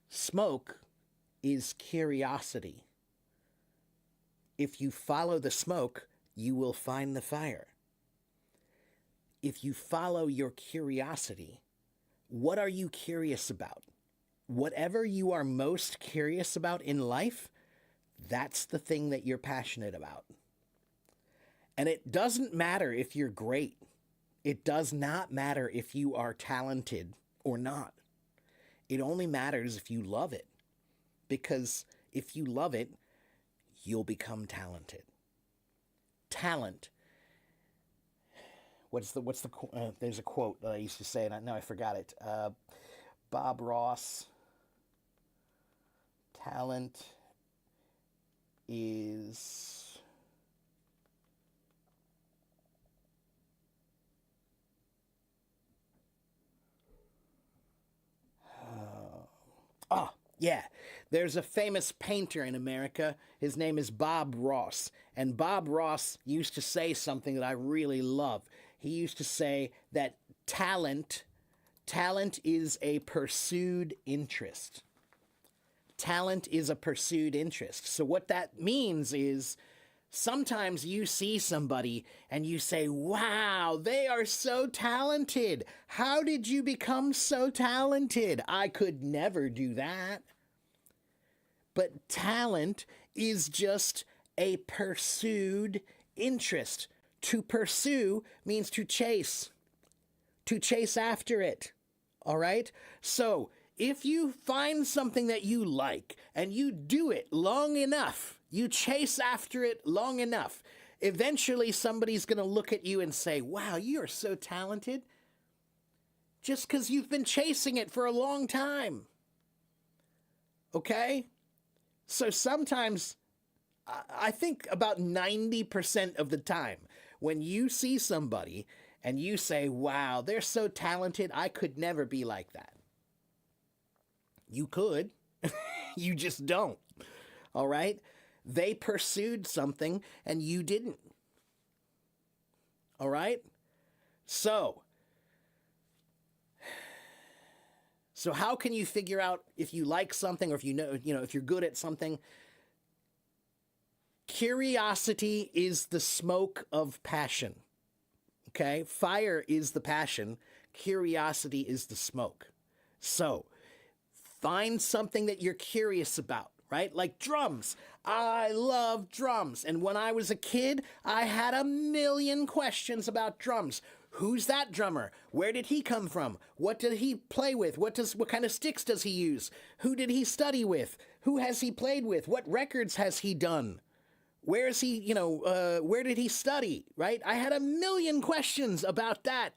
Smoke is curiosity. If you follow the smoke, you will find the fire. If you follow your curiosity, what are you curious about? Whatever you are most curious about in life, that's the thing that you're passionate about. And it doesn't matter if you're great. It does not matter if you are talented or not. It only matters if you love it. Because if you love it, you'll become talented. Talent. There's a quote that I used to say, and now I forgot it. Bob Ross. Talent is... yeah. There's a famous painter in America. His name is Bob Ross. And Bob Ross used to say something that I really love. He used to say that talent is a pursued interest. Talent is a pursued interest. So what that means is sometimes you see somebody and you say, wow, they are so talented. How did you become so talented? I could never do that. But talent is just a pursued interest. To pursue means to chase after it. All right? So if you find something that you like and you do it long enough, you chase after it long enough, eventually somebody's going to look at you and say, wow, you are so talented, just because you've been chasing it for a long time. Okay? So sometimes, I think about 90% of the time, when you see somebody and you say, wow, they're so talented, I could never be like that. You could. You just don't. All right? They pursued something and you didn't. All right? So, how can you figure out if you like something or if if you're good at something? Curiosity is the smoke of passion. Okay? Fire is the passion, curiosity is the smoke. So, find something that you're curious about, right? Like drums. I love drums. And when I was a kid, I had a million questions about drums. Who's that drummer? Where did he come from? What did he play with? What kind of sticks does he use? Who did he study with? Who has he played with? What records has he done? Where is he, where did he study, right? I had a million questions about that.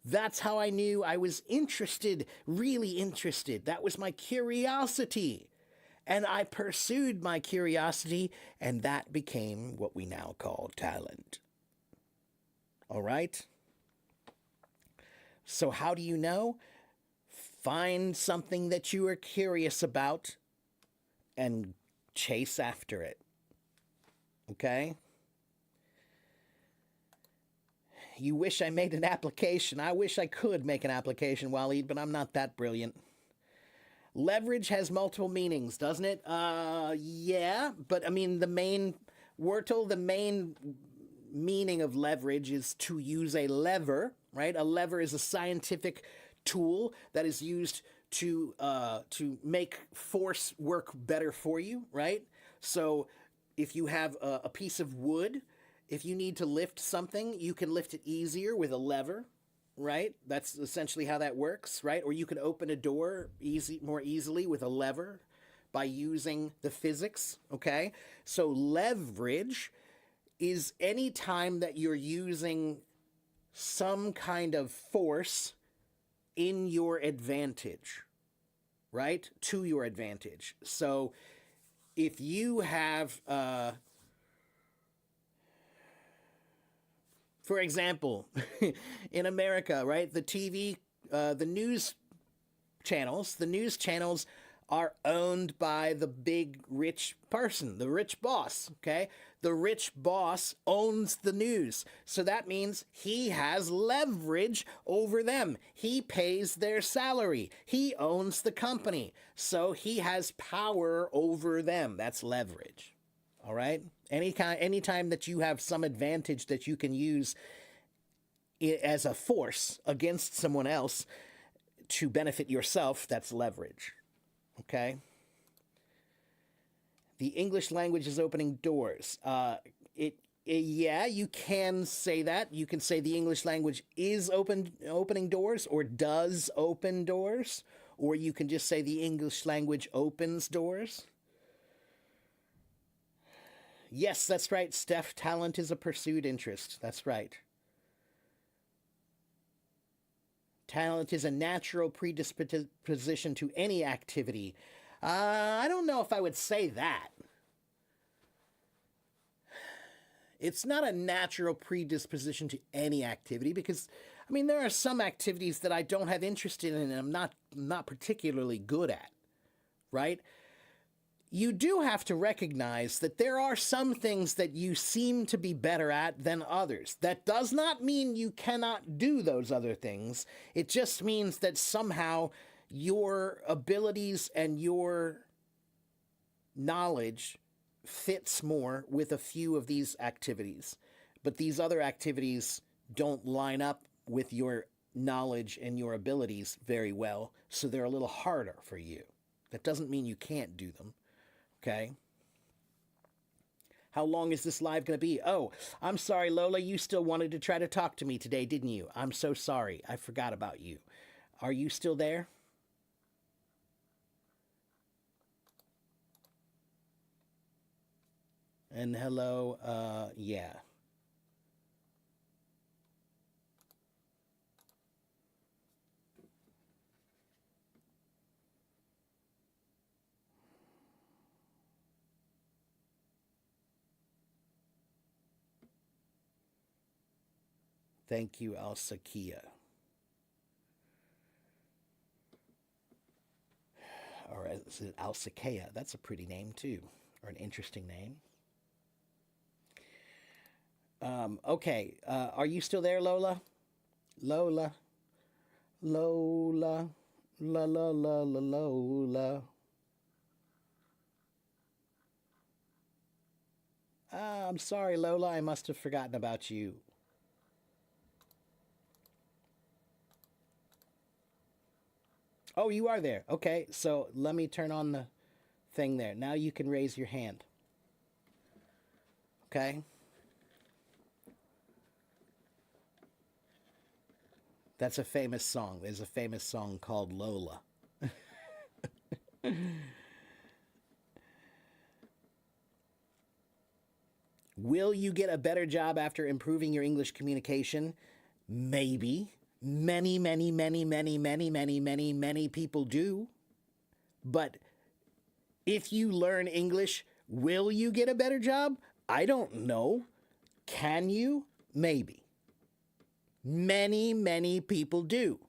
That's how I knew I was interested, really interested. That was my curiosity. And I pursued my curiosity, and that became what we now call talent. All right? So, how do you know? Find something that you are curious about and chase after it. Okay? You wish I made an application. I wish I could make an application, Waleed, but I'm not that brilliant. Leverage has multiple meanings, doesn't it? Yeah, but I mean, the main meaning of leverage is to use a lever, right? A lever is a scientific tool that is used to make force work better for you, right? So if you have a piece of wood, if you need to lift something, you can lift it easier with a lever, right? That's essentially how that works, right? Or you can open a door more easily with a lever by using the physics, okay? So leverage is any time that you're using some kind of force in your advantage, right? To your advantage. So if you have, for example, in America, right, the news channels are owned by the big rich person, the rich boss, okay? The rich boss owns the news. So that means he has leverage over them. He pays their salary. He owns the company. So he has power over them. That's leverage. All right? Anytime that you have some advantage that you can use as a force against someone else to benefit yourself, that's leverage. Okay? The English language is opening doors. Yeah, you can say that. You can say the English language is opening doors or does open doors. Or you can just say the English language opens doors. Yes, that's right, Steph. Talent is a pursued interest. That's right. Talent is a natural predisposition to any activity. I don't know if I would say that. It's not a natural predisposition to any activity because, I mean, there are some activities that I don't have interest in and I'm not particularly good at, right? You do have to recognize that there are some things that you seem to be better at than others. That does not mean you cannot do those other things. It just means that somehow your abilities and your knowledge fits more with a few of these activities. But these other activities don't line up with your knowledge and your abilities very well, so they're a little harder for you. That doesn't mean you can't do them. Okay. How long is this live going to be? Oh, I'm sorry, Lola. You still wanted to try to talk to me today, didn't you? I'm so sorry. I forgot about you. Are you still there? And hello, yeah. Thank you, Alsakia. Or is it Alsakea? That's a pretty name, too. or an interesting name. Okay, are you still there, Lola? Lola, Lola, la la la la Lola. I'm sorry, Lola. I must have forgotten about you. Oh, you are there. Okay, so let me turn on the thing there. Now you can raise your hand. Okay? That's a famous song. There's a famous song called Lola. Will you get a better job after improving your English communication? Maybe. Many people do. But if you learn English, will you get a better job? I don't know. Can you? Maybe. Many people do.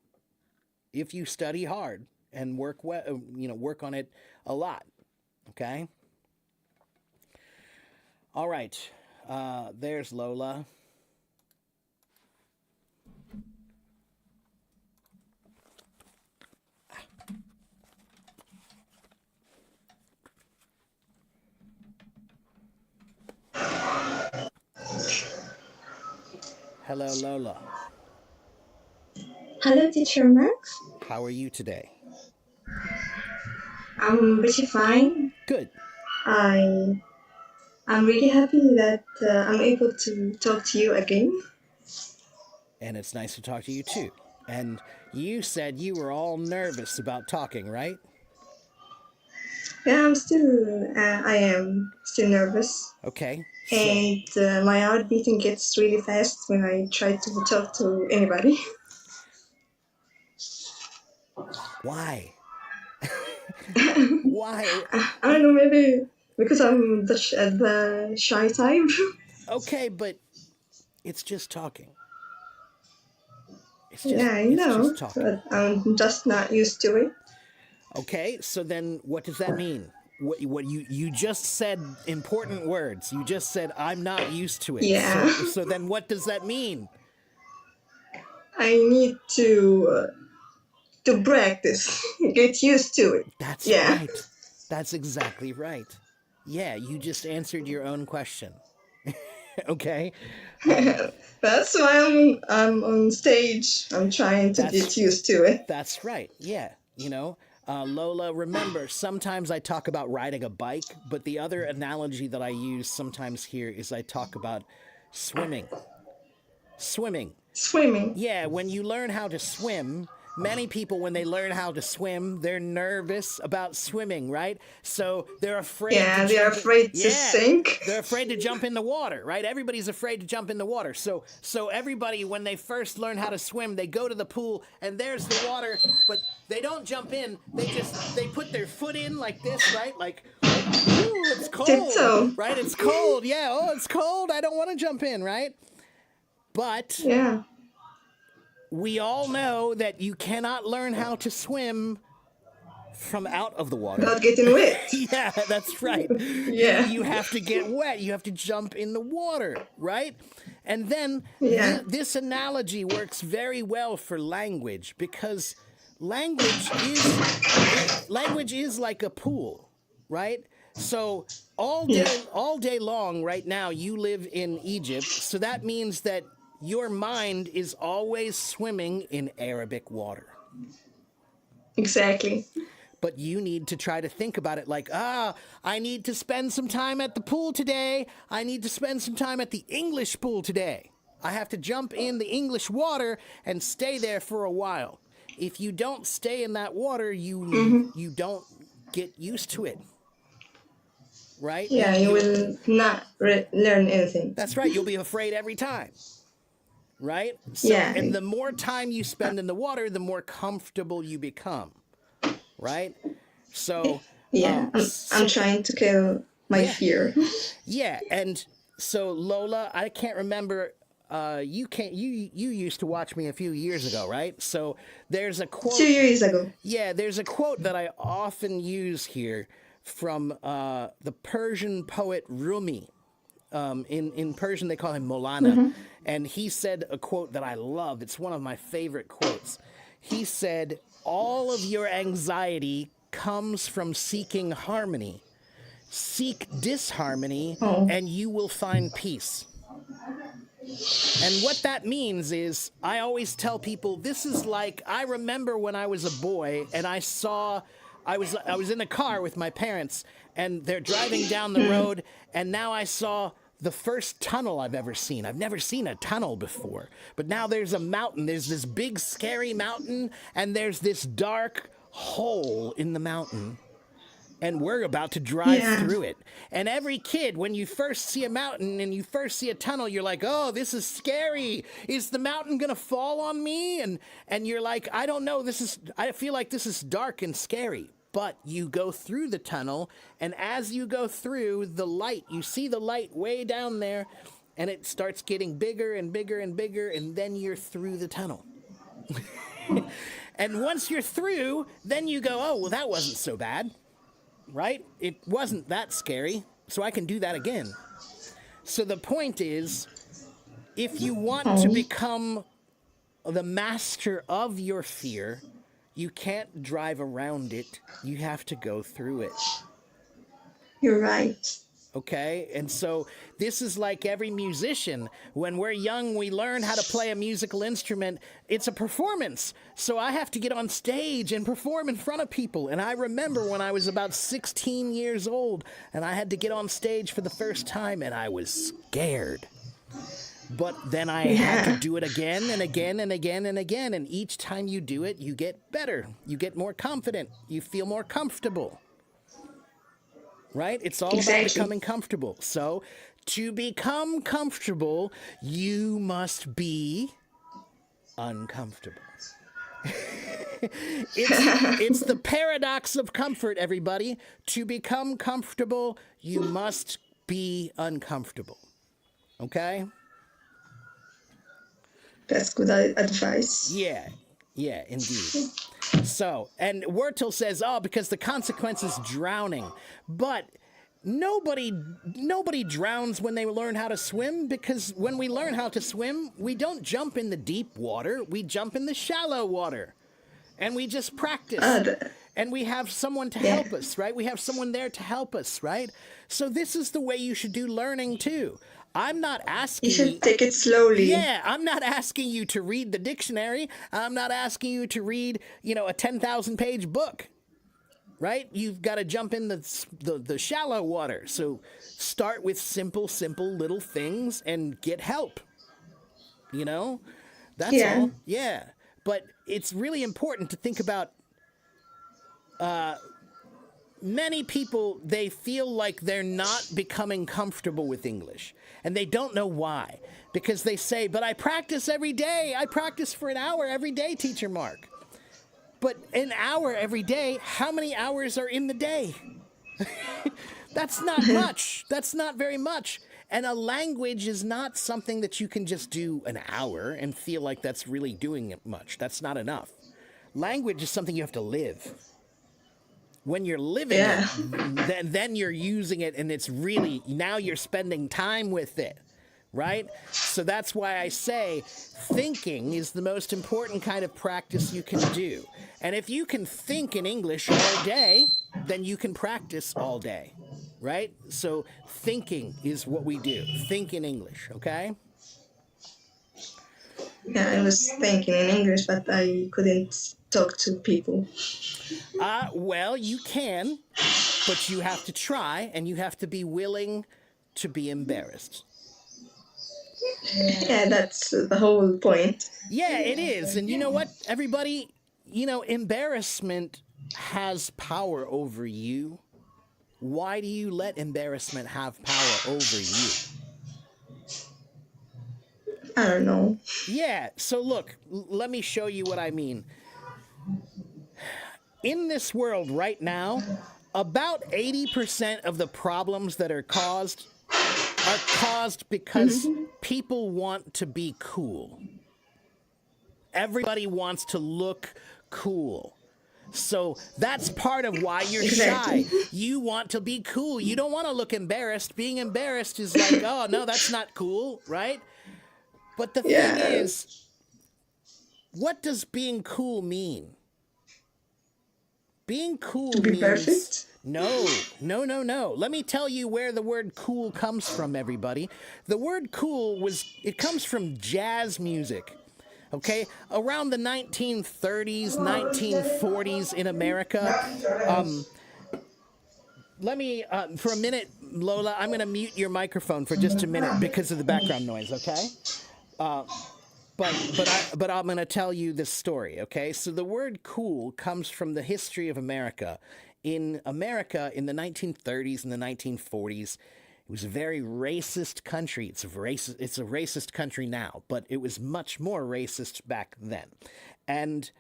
If you study hard and work work on it a lot. Okay? All right. There's Lola. Hello, Lola. Hello, teacher Max. How are you today? I'm pretty fine. Good. I I'm really happy that I'm able to talk to you again. And it's nice to talk to you too. And you said you were all nervous about talking, right? Yeah, I am still nervous, Okay. So and my heart beating gets really fast when I try to talk to anybody. why? I Why? don't know, maybe because I'm the shy type. Okay, but it's just talking. Yeah, I It's just know, talking. but I'm just not used to it. Okay, so then what does that mean? What you just said important words. You just said I'm not used to it. Yeah, So then what does that mean? I need to practice, get used to it. That's Yeah. right. That's exactly right. Yeah, you just answered your own question. Okay? That's why I'm on stage. I'm trying to That's get used to it. that's right. Yeah, Lola, remember, sometimes I talk about riding a bike, but the other analogy that I use sometimes here is I talk about swimming. Swimming. Swimming. Yeah, when you learn how to swim, many people, when they learn how to swim, they're nervous about swimming, right? So they're afraid to Yeah, they are jump in. afraid to Yeah, sink. they're afraid to jump in the water, right? Everybody's afraid to jump in the water. So everybody, when they first learn how to swim, they go to the pool and there's the water, but they don't jump in. They put their foot in like this, right? Like, ooh, it's cold, Tiptoe. right? It's cold. Yeah, oh, it's cold. I don't want to jump in, right? But Yeah. we all know that you cannot learn how to swim from out of the water. Without getting wet. Yeah, that's right. Yeah. You have to get wet. You have to jump in the water, right? And then Yeah. this analogy works very well for language because language is like a pool, right? So Yeah. all day long right now you live in Egypt, so that means that your mind is always swimming in Arabic water. Exactly. But you need to try to think about it like, I need to spend some time at the pool today. I need to spend some time at the English pool today. I have to jump in the English water and stay there for a while. If you don't stay in that water, you don't get used to it, right? Yeah, you will not learn anything. That's right. You'll be afraid every time, right? So, Yeah. and the more time you spend in the water, the more comfortable you become, right? So, Yeah. I'm trying to kill my yeah, fear. yeah, and so Lola, I can't remember. You can't. You used to watch me a few years ago, right? So there's a Two quote. years ago. Yeah, there's a quote that I often use here from the Persian poet Rumi. In Persian, they call him Molana. And he said a quote that I love. It's one of my favorite quotes. He said, all of your anxiety comes from seeking harmony. Seek disharmony, Oh, and you will find peace. And what that means is, I always tell people, this is like, I remember when I was a boy and I was in a car with my parents, and they're driving down the road, and now I saw the first tunnel I've ever seen. I've never seen a tunnel before, but now there's a mountain. There's this big, scary mountain, and there's this dark hole in the mountain. And we're about to drive yeah, through it. And every kid, when you first see a mountain and you first see a tunnel, you're like, oh, this is scary. Is the mountain going to fall on me? And you're like, I don't know. I feel like this is dark and scary. But you go through the tunnel, and as you go through the light, you see the light way down there, and it starts getting bigger and bigger and bigger, and then you're through the tunnel. And once you're through, then you go, oh, well, that wasn't so bad. Right? It wasn't that scary, so I can do that again. So the point is, if you want to oh, become the master of your fear, you can't drive around it. You have to go through it. you're right. Okay? And so this is like every musician. When we're young, we learn how to play a musical instrument. It's a performance. So I have to get on stage and perform in front of people. And I remember when I was about 16 years old and I had to get on stage for the first time, and I was scared. But then I had to Yeah, do it again and again and again and again. And each time you do it, you get better. You get more confident. You feel more comfortable. Right? It's all about exactly. becoming comfortable. So, to become comfortable, you must be uncomfortable. It's the paradox of comfort, everybody. To become comfortable, you must be uncomfortable. Okay? That's good advice. Yeah. Yeah, indeed. So, and Wurtel says, oh, because the consequence is drowning. But nobody drowns when they learn how to swim, because when we learn how to swim, we don't jump in the deep water, we jump in the shallow water. And we just practice. Uh, th- And we have someone to yeah, help us, right? We have someone there to help us, right? So this is the way you should do learning too. I'm not you asking you. should take it slowly. Yeah, I'm not asking you to read the dictionary. I'm not asking you to read, a 10,000 page book, right? You've got to jump in the shallow water. So start with simple little things and get help, you know? That's Yeah, all. Yeah. But it's really important to think about many people, they feel like they're not becoming comfortable with English, and they don't know why, because they say, but I practice every day. I practice for an hour every day, Teacher Mark. But an hour every day, how many hours are in the day? That's not much. That's not very much. And a language is not something that you can just do an hour and feel like that's really doing it much. That's not enough. Language is something you have to live. When you're living it, yeah, then you're using it, and it's really, now you're spending time with it, right? So that's why I say thinking is the most important kind of practice you can do. And if you can think in English all day, then you can practice all day, right? So thinking is what we do. Think in English, okay? yeah. I was thinking in English, but I couldn't talk to people. Well, you can, but you have to try, and you have to be willing to be embarrassed. Yeah, that's the whole point. Yeah, it is. And you know what, everybody? Embarrassment has power over you. Why do you let embarrassment have power over you? I don't know. Yeah, so look, let me show you what I mean. In this world right now, about 80% of the problems that are caused because people want to be cool. Everybody wants to look cool. So that's part of why you're Exactly. shy. You want to be cool. You don't want to look embarrassed. Being embarrassed is like, oh, no, that's not cool, right? But the thing Yeah. is, what does being cool mean? Being To cool be means perfect. no, no, no, no. Let me tell you where the word cool comes from, everybody. The word cool it comes from jazz music. Okay, around the 1930s, 1940s in America. Let me, for a minute, Lola, I'm going to mute your microphone for just a minute because of the background noise, okay? But I'm going to tell you this story, okay? So the word cool comes from the history of America. In America in the 1930s and the 1940s, it was a very racist country. It's a racist country now, but it was much more racist back then. And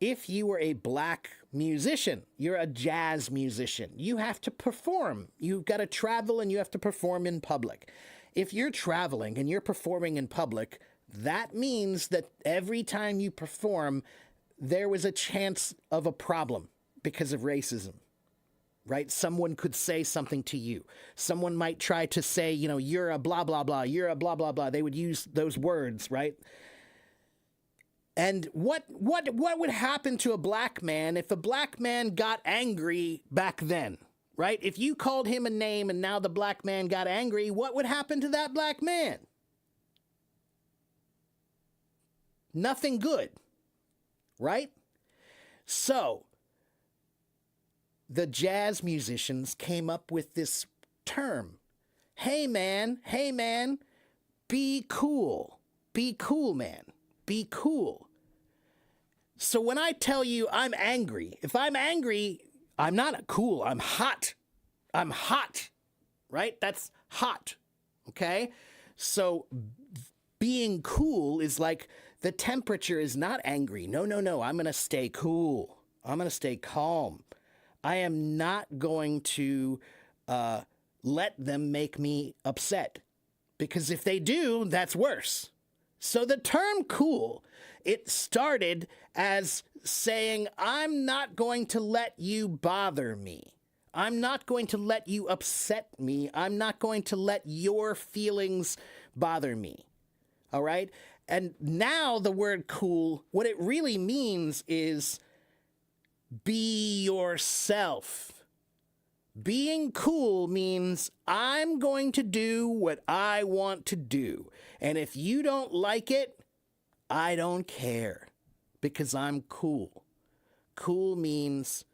if you were a black musician, you're a jazz musician, you have to perform. You've got to travel and you have to perform in public. If you're traveling and you're performing in public, that means that every time you perform, there was a chance of a problem because of racism, right? Someone could say something to you. Someone might try to say, you're a blah, blah, blah, you're a blah, blah, blah. They would use those words, right? And what would happen to a black man if a black man got angry back then, right? If you called him a name and now the black man got angry, what would happen to that black man? Nothing good, right? So the jazz musicians came up with this term. Hey man, be cool. Be cool, man. Be cool. So when I tell you I'm angry, if I'm angry, I'm not cool. I'm hot. I'm hot, right? That's hot, okay? So being cool is like the temperature is not angry. No. I'm going to stay cool. I'm going to stay calm. I am not going to let them make me upset. Because if they do, that's worse. So the term cool, it started as saying, I'm not going to let you bother me. I'm not going to let you upset me. I'm not going to let your feelings bother me. All right? And now the word cool, what it really means is be yourself. Being cool means I'm going to do what I want to do. And if you don't like it, I don't care because I'm cool. Cool means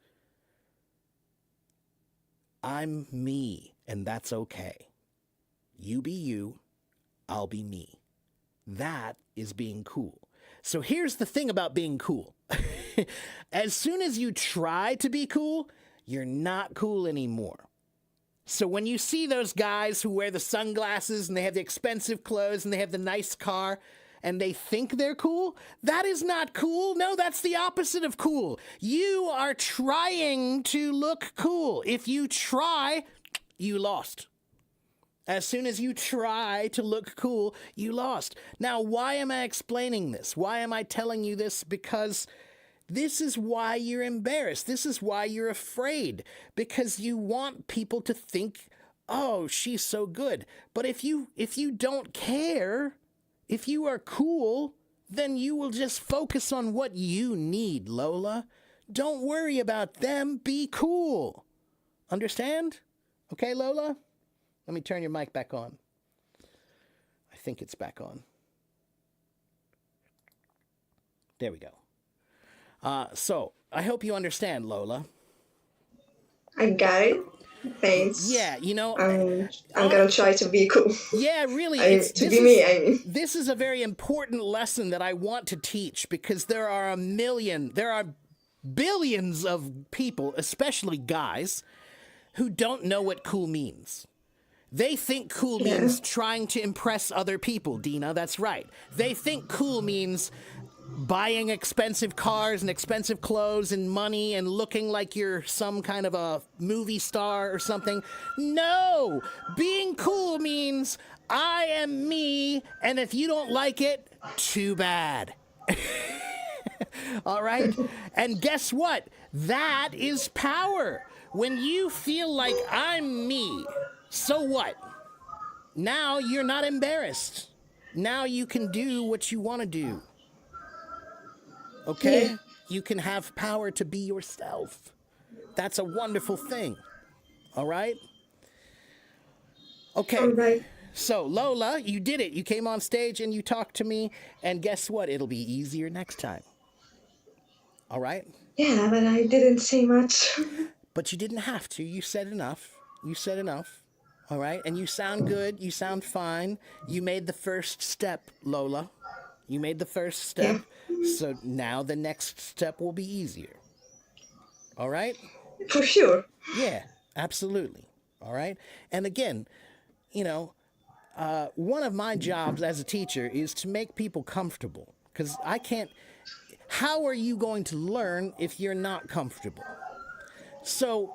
I'm me, and that's okay. You be you, I'll be me. That is being cool. So here's the thing about being cool. As soon as you try to be cool, you're not cool anymore. So when you see those guys who wear the sunglasses and they have the expensive clothes and they have the nice car and they think they're cool, that is not cool. No, that's the opposite of cool. You are trying to look cool. If you try, you lost. As soon as you try to look cool, you lost. Now, why am I explaining this? Why am I telling you this? Because this is why you're embarrassed. This is why you're afraid. Because you want people to think, oh, she's so good. But if you don't care, if you are cool, then you will just focus on what you need, Lola. Don't worry about them. Be cool. Understand? Okay, Lola? Let me turn your mic back on. I think it's back on. There we go. So, I hope you understand, Lola. I got it. Thanks. Yeah, I'm gonna try to be cool. Yeah, really. To be me, I mean. This is a very important lesson that I want to teach because there are billions of people, especially guys, who don't know what cool means. They think cool means trying to impress other people, Dina. That's right. They think cool means buying expensive cars and expensive clothes and money and looking like you're some kind of a movie star or something. No! Being cool means I am me, and if you don't like it, too bad. All right? And guess what? That is power. When you feel like I'm me, so what? Now you're not embarrassed. Now you can do what you want to do. Yeah. Okay? You can have power to be yourself. That's a wonderful thing. All right? All Okay. right. So, Lola, you did it. You came on stage and you talked to me. And guess what? It'll be easier next time. All right? Yeah, but I didn't say much. But you didn't have to. You said enough. You said enough. All right? And you sound good. You sound fine. You made the first step, Lola. You made the first Yeah, step. So now the next step will be easier. All right? for sure. Yeah, absolutely. All right? And again, you know, one of my jobs as a teacher is to make people comfortable because I can't. How are you going to learn if you're not comfortable? So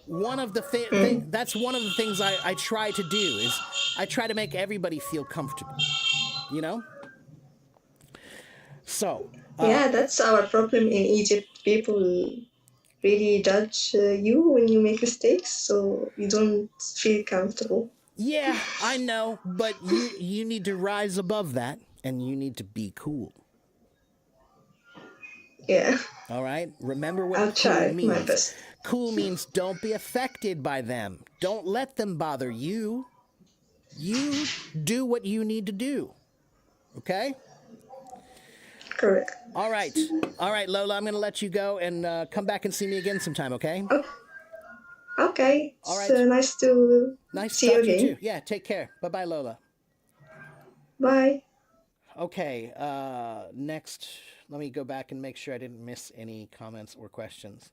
one of the Mm. that's one of the things I try to do is I try to make everybody feel comfortable. You know. So Yeah, that's our problem in Egypt. People really judge you when you make mistakes, so you don't feel comfortable. yeah, I know, but you need to rise above that and you need to be cool. Yeah, All right? Remember what I'll cool try my means. best. Cool means don't be affected by them. Don't let them bother you. You do what you need to do. Okay? Correct. All right. All right, Lola, I'm going to let you go and come back and see me again sometime, okay? Oh, okay, All it's right. nice to Nice to see you talk to you too. again. Yeah, take care. Bye bye, Lola. Bye. Okay, next, let me go back and make sure I didn't miss any comments or questions.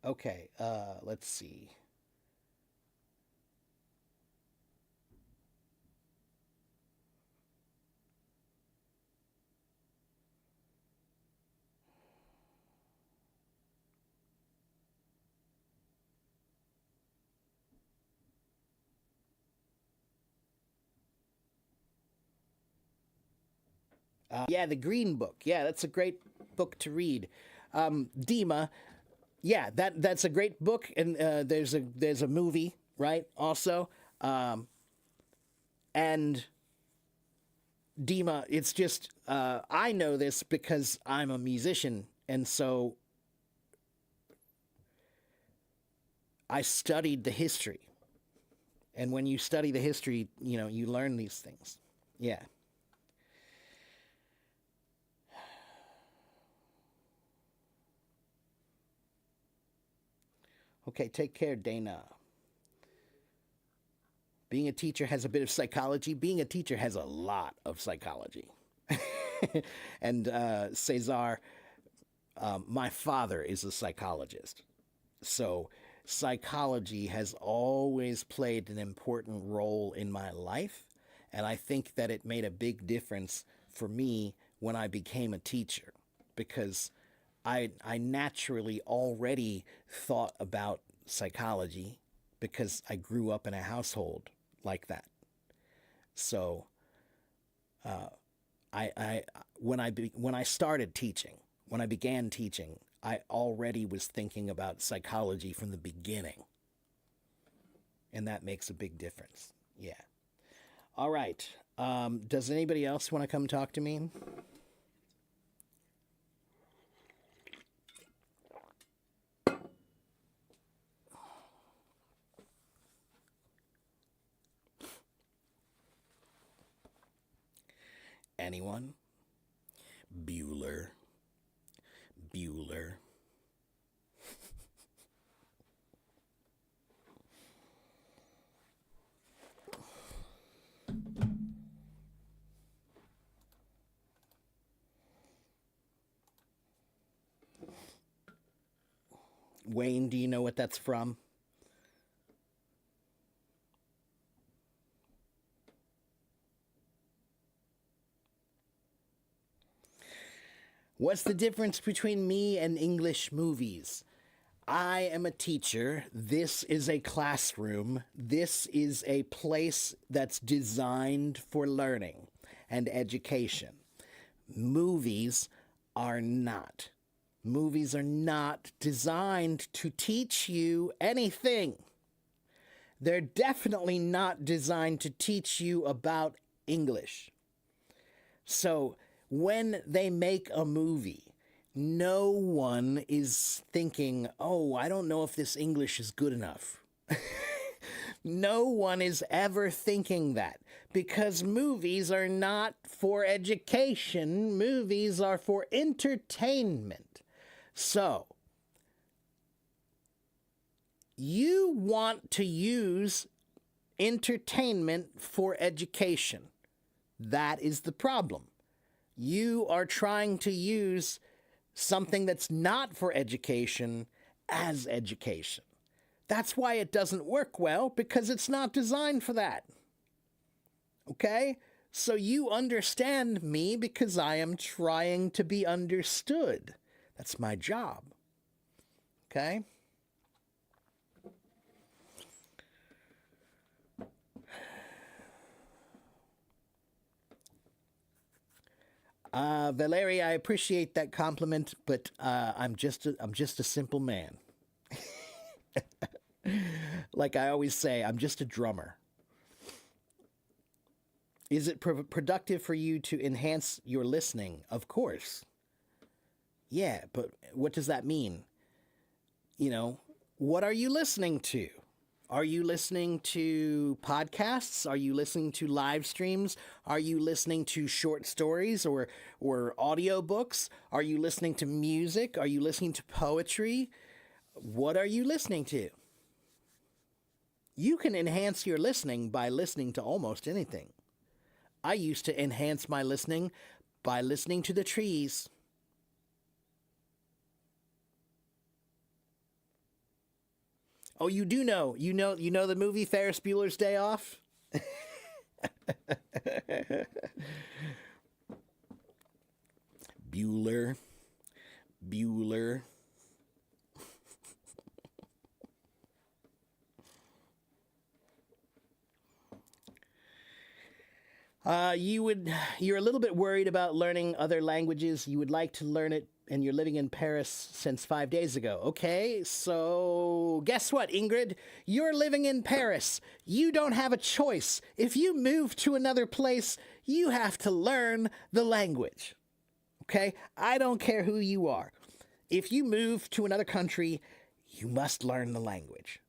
Okay, let's see. Yeah, the Green Book. Yeah, that's a great book to read. Dima, yeah, that's a great book, and there's a movie, right? Also, and Dima, it's just I know this because I'm a musician, and so I studied the history. And when you study the history, you learn these things. Yeah. Okay, take care, Dana. Being a teacher has a bit of psychology. Being a teacher has a lot of psychology. And Cesar, my father is a psychologist. So psychology has always played an important role in my life. And I think that it made a big difference for me when I became a teacher because I naturally already thought about psychology because I grew up in a household like that. So I when I started teaching, when I began teaching, I already was thinking about psychology from the beginning, and that makes a big difference. Yeah. All right. Does anybody else want to come talk to me? Anyone? Bueller. Bueller. Wayne, do you know what that's from? What's the difference between me and English movies? I am a teacher. This is a classroom. This is a place that's designed for learning and education. Movies are not. Movies are not designed to teach you anything. They're definitely not designed to teach you about English. So when they make a movie, no one is thinking, oh, I don't know if this English is good enough. No one is ever thinking that because movies are not for education. Movies are for entertainment. So, you want to use entertainment for education. That is the problem. You are trying to use something that's not for education as education. That's why it doesn't work well, because it's not designed for that. Okay? So you understand me because I am trying to be understood. That's my job. Okay? Valerie, I appreciate that compliment, but I'm just a simple man. Like I always say, I'm just a drummer. Is it productive for you to enhance your listening? Of course. Yeah, but what does that mean? You know, what are you listening to? Are you listening to podcasts? Are you listening to live streams? Are you listening to short stories or audiobooks? Are you listening to music? Are you listening to poetry? What are you listening to? You can enhance your listening by listening to almost anything. I used to enhance my listening by listening to the trees. Oh, you do know. You know the movie Ferris Bueller's Day Off? Bueller. Bueller. You're a little bit worried about learning other languages. You would like to learn it, and you're living in Paris since 5 days ago. Okay, so guess what, Ingrid? You're living in Paris. You don't have a choice. If you move to another place, you have to learn the language. Okay? I don't care who you are. If you move to another country, you must learn the language.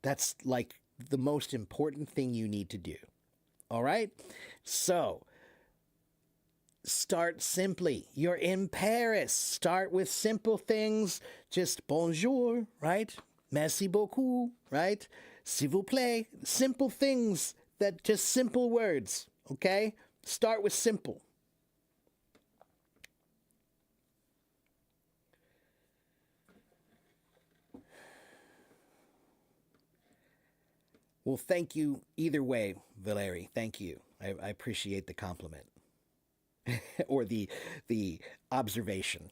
That's like the most important thing you need to do. All right? So, start simply. You're in Paris. Start with simple things. Just bonjour, right? Merci beaucoup, right? S'il vous plaît. Simple things that just simple words, okay? Start with simple. Well, thank you either way, Valerie. Thank you. I appreciate the compliment. Or the observation.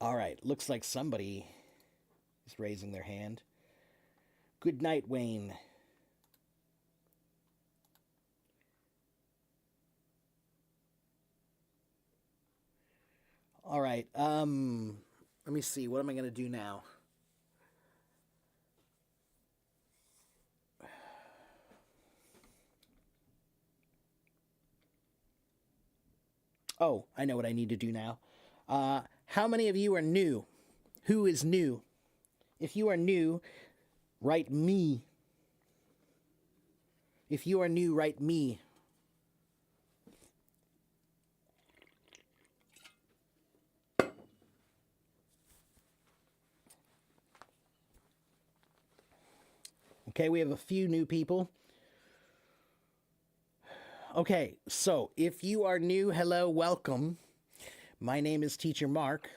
All right, looks like somebody is raising their hand. Good night, Wayne. All right, let me see. What am I going to do now? Oh, I know what I need to do now. How many of you are new? Who is new? If you are new, write me. If you are new, write me. Okay, we have a few new people. Okay, so if you are new, hello, welcome. My name is Teacher Mark.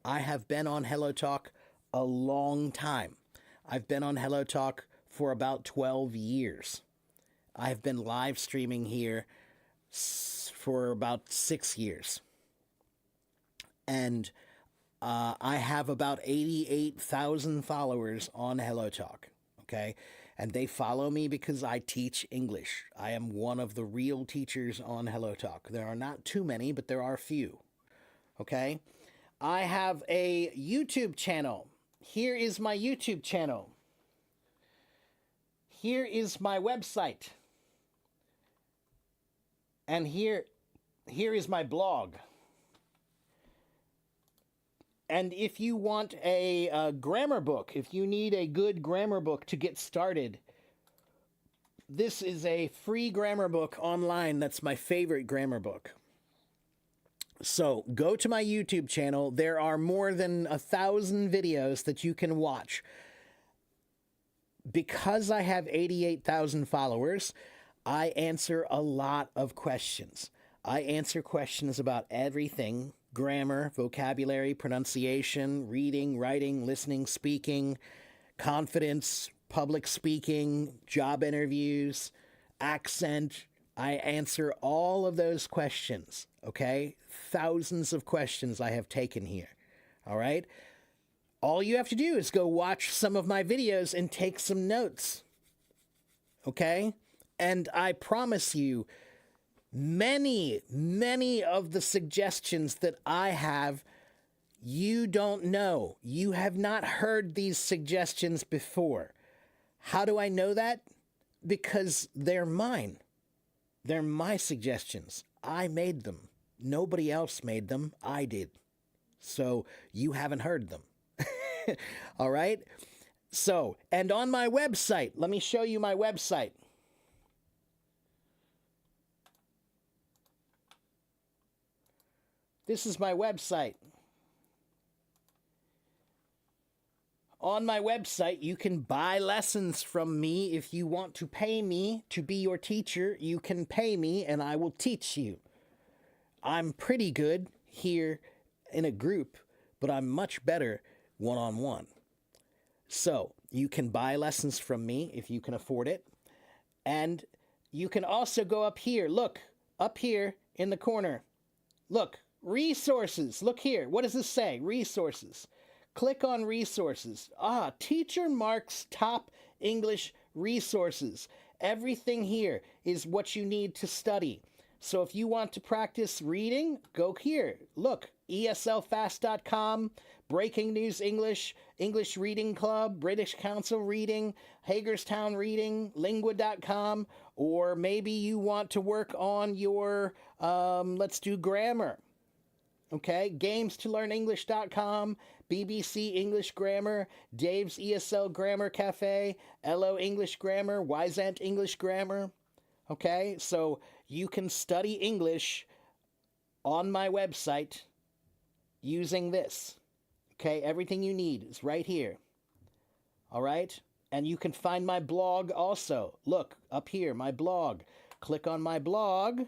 I have been on Hello Talk a long time. I've been on Hello Talk for about 12 years. I've been live streaming here for about 6 years. And I have about 88,000 followers on Hello Talk, okay? And they follow me because I teach English. I am one of the real teachers on Hello Talk. There are not too many, but there are few, okay? I have a YouTube channel. Here is my YouTube channel. Here is my website. And here is my blog. And if you want a grammar book, if you need a good grammar book to get started, this is a free grammar book online. That's my favorite grammar book. So go to my YouTube channel. There are more than 1,000 videos that you can watch. Because I have 88,000 followers, I answer a lot of questions. I answer questions about everything: grammar, vocabulary, pronunciation, reading, writing, listening, speaking, confidence, public speaking, job interviews, accent. I answer all of those questions, okay? Thousands of questions I have taken here, all right? All you have to do is go watch some of my videos and take some notes, okay? And I promise you, many of the suggestions that I have, you don't know. You have not heard these suggestions before. How do I know that? Because they're mine. They're my suggestions. I made them. Nobody else made them. I did. So you haven't heard them. All right? So, and on my website, let me show you my website. This is my website. On my website, you can buy lessons from me. If you want to pay me to be your teacher, you can pay me and I will teach you. I'm pretty good here in a group, but I'm much better one-on-one. So you can buy lessons from me if you can afford it. And you can also go up here. Look, up here in the corner. Look. Resources. Look here. What does this say? Resources. Click on resources. Teacher Mark's top English resources. Everything here is what you need to study. So if you want to practice reading, go here. Look, eslfast.com, Breaking News English, English Reading Club, British Council Reading, Hagerstown Reading, Lingua.com, or maybe you want to work on your, let's do grammar. Okay, games2learnenglish.com, BBC English Grammar, Dave's ESL Grammar Cafe, LO English Grammar, Wyzant English Grammar. Okay, so you can study English on my website using this. Okay, everything you need is right here. All right, and you can find my blog also. Look, up here, my blog. Click on my blog.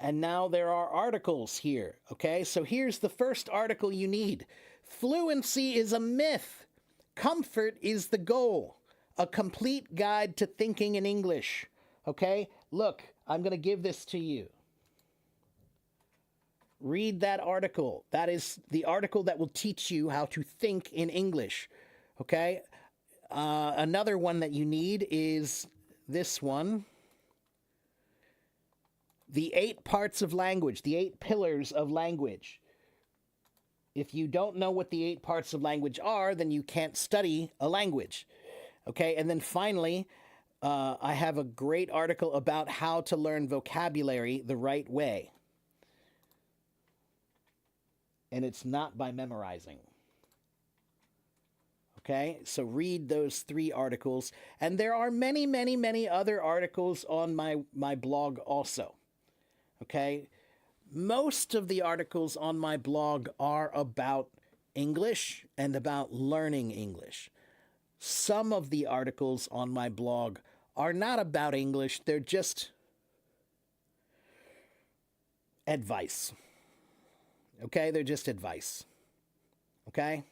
And now there are articles here, okay? So here's the first article you need. Fluency is a myth. Comfort is the goal. A complete guide to thinking in English, okay? Look, I'm going to give this to you. Read that article. That is the article that will teach you how to think in English, okay? Another one that you need is this one. The 8 parts of language, the 8 pillars of language. If you don't know what the 8 parts of language are, then you can't study a language. Okay, and then finally, I have a great article about how to learn vocabulary the right way. And it's not by memorizing. Okay, so read those 3 articles. And there are many other articles on my blog also. Okay, most of the articles on my blog are about English and about learning English. Some of the articles on my blog are not about English, they're just advice. Okay, they're just advice. Okay?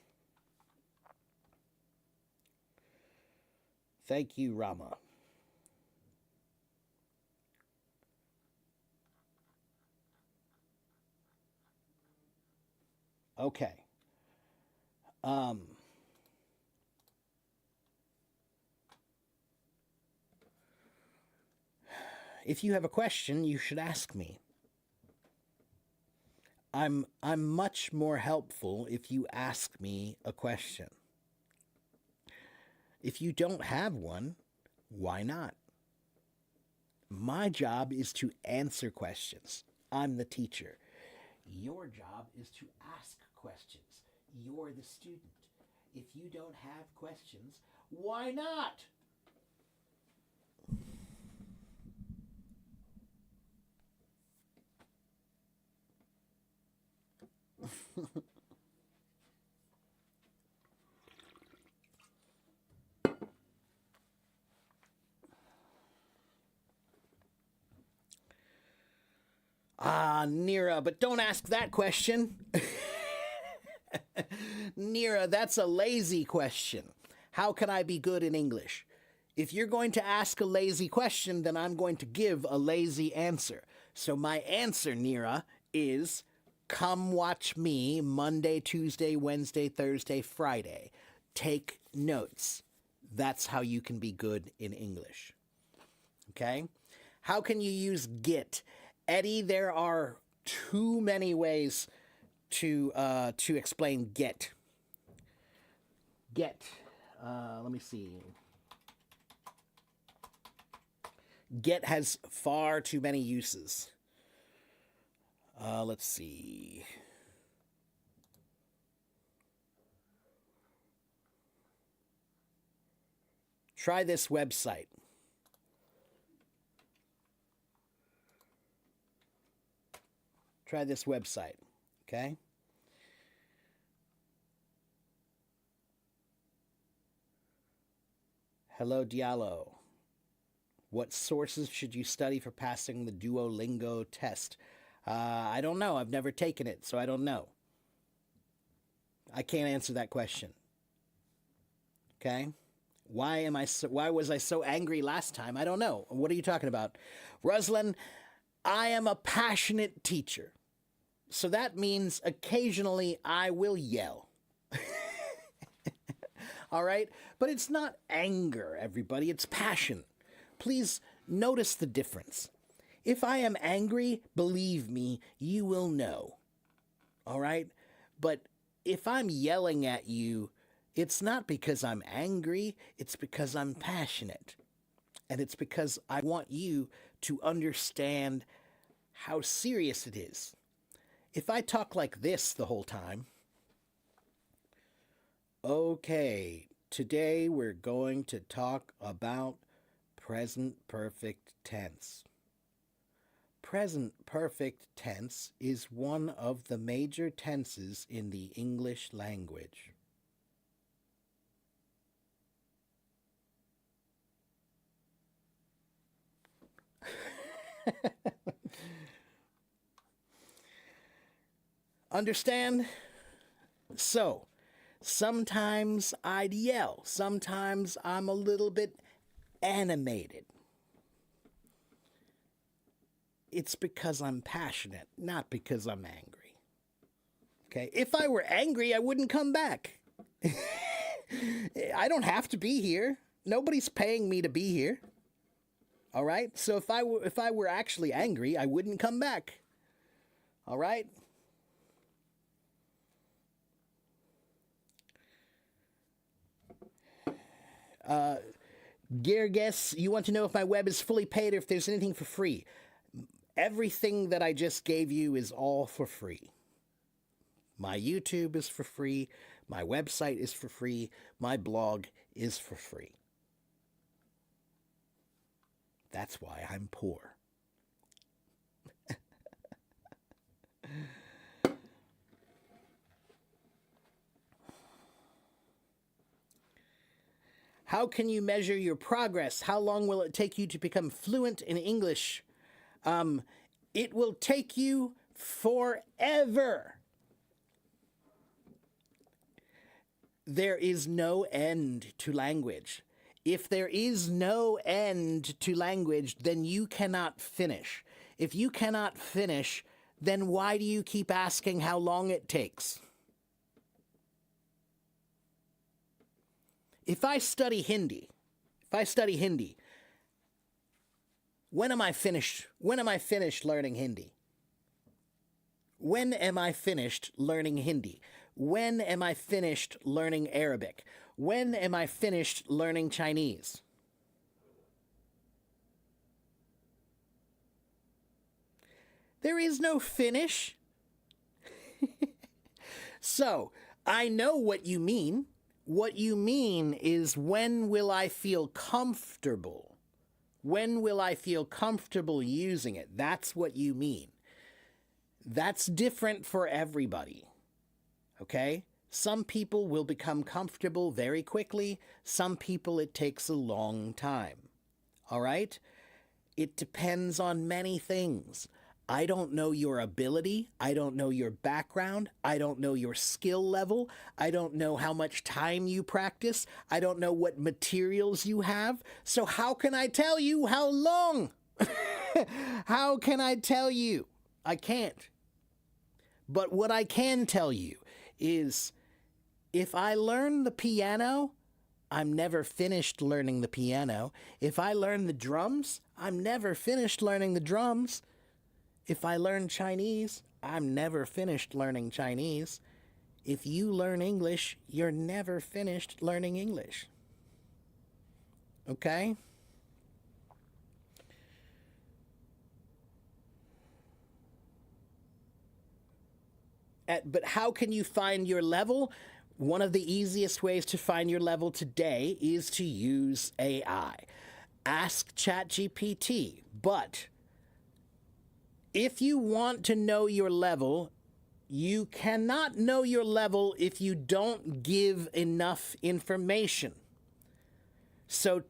Thank you, Rama. Okay. Um, if you have a question, you should ask me. I'm much more helpful if you ask me a question. If you don't have one, why not? My job is to answer questions. I'm the teacher. Your job is to ask questions. You're the student. If you don't have questions, why not? Ah, Nira, but don't ask that question. Nira, that's a lazy question. How can I be good in English? If you're going to ask a lazy question, then I'm going to give a lazy answer. So my answer, Nira, is come watch me Monday, Tuesday, Wednesday, Thursday, Friday. Take notes. That's how you can be good in English. Okay? How can you use get? Eddie, there are too many ways to explain get. Get. Let me see. Get has far too many uses. Let's see. Try this website. Try this website, okay? Hello, Diallo. What sources should you study for passing the Duolingo test? I don't know. I've never taken it, so I don't know. I can't answer that question. Okay? Why was I so angry last time? I don't know. What are you talking about? Ruslan, I am a passionate teacher. So that means occasionally I will yell. All right? But it's not anger, everybody. It's passion. Please notice the difference. If I am angry, believe me, you will know. All right? But if I'm yelling at you, it's not because I'm angry, it's because I'm passionate. And it's because I want you to understand how serious it is. If I talk like this the whole time, okay, today we're going to talk about present perfect tense. Present perfect tense is one of the major tenses in the English language. Understand? So, sometimes I'd yell. Sometimes I'm a little bit animated. It's because I'm passionate, not because I'm angry. Okay? If I were angry, I wouldn't come back. I don't have to be here. Nobody's paying me to be here. All right? So if I were actually angry, I wouldn't come back. All right? Gearguess, you want to know if my web is fully paid or if there's anything for free. Everything that I just gave you is all for free. My YouTube is for free. My website is for free. My blog is for free. That's why I'm poor. How can you measure your progress? How long will it take you to become fluent in English? It will take you forever. There is no end to language. If there is no end to language, then you cannot finish. If you cannot finish, then why do you keep asking how long it takes? If I study Hindi, when am I finished? When am I finished learning Hindi? When am I finished learning Hindi? When am I finished learning Arabic? When am I finished learning Chinese? There is no finish. So, I know what you mean. What you mean is, when will I feel comfortable? When will I feel comfortable using it? That's what you mean. That's different for everybody. Okay? Some people will become comfortable very quickly. Some people it takes a long time. All right? It depends on many things. I don't know your ability. I don't know your background. I don't know your skill level. I don't know how much time you practice. I don't know what materials you have. So how can I tell you how long? How can I tell you? I can't. But what I can tell you is, if I learn the piano, I'm never finished learning the piano. If I learn the drums, I'm never finished learning the drums. If I learn Chinese, I'm never finished learning Chinese. If you learn English, you're never finished learning English. Okay? But how can you find your level? One of the easiest ways to find your level today is to use AI. Ask ChatGPT. But if you want to know your level, you cannot know your level if you don't give enough information. So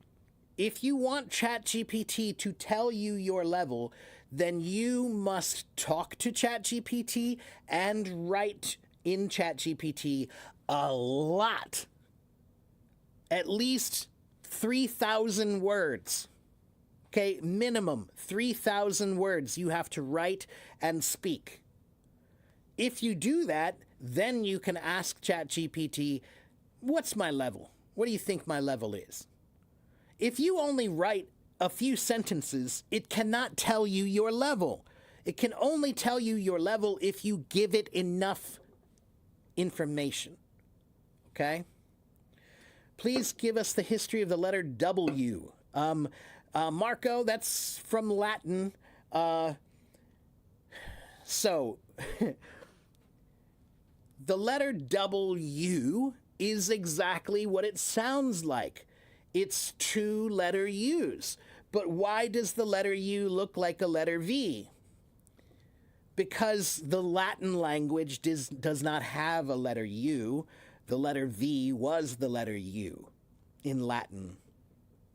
if you want ChatGPT to tell you your level, then you must talk to ChatGPT and write in ChatGPT a lot. At least 3,000 words. Okay, minimum 3,000 words you have to write and speak. If you do that, then you can ask ChatGPT, what's my level? What do you think my level is? If you only write a few sentences, it cannot tell you your level. It can only tell you your level if you give it enough information. Okay? Please give us the history of the letter W. Marco, that's from Latin. So, the letter W is exactly what it sounds like. It's two-letter U's. But why does the letter U look like a letter V? Because the Latin language does not have a letter U. The letter V was the letter U in Latin.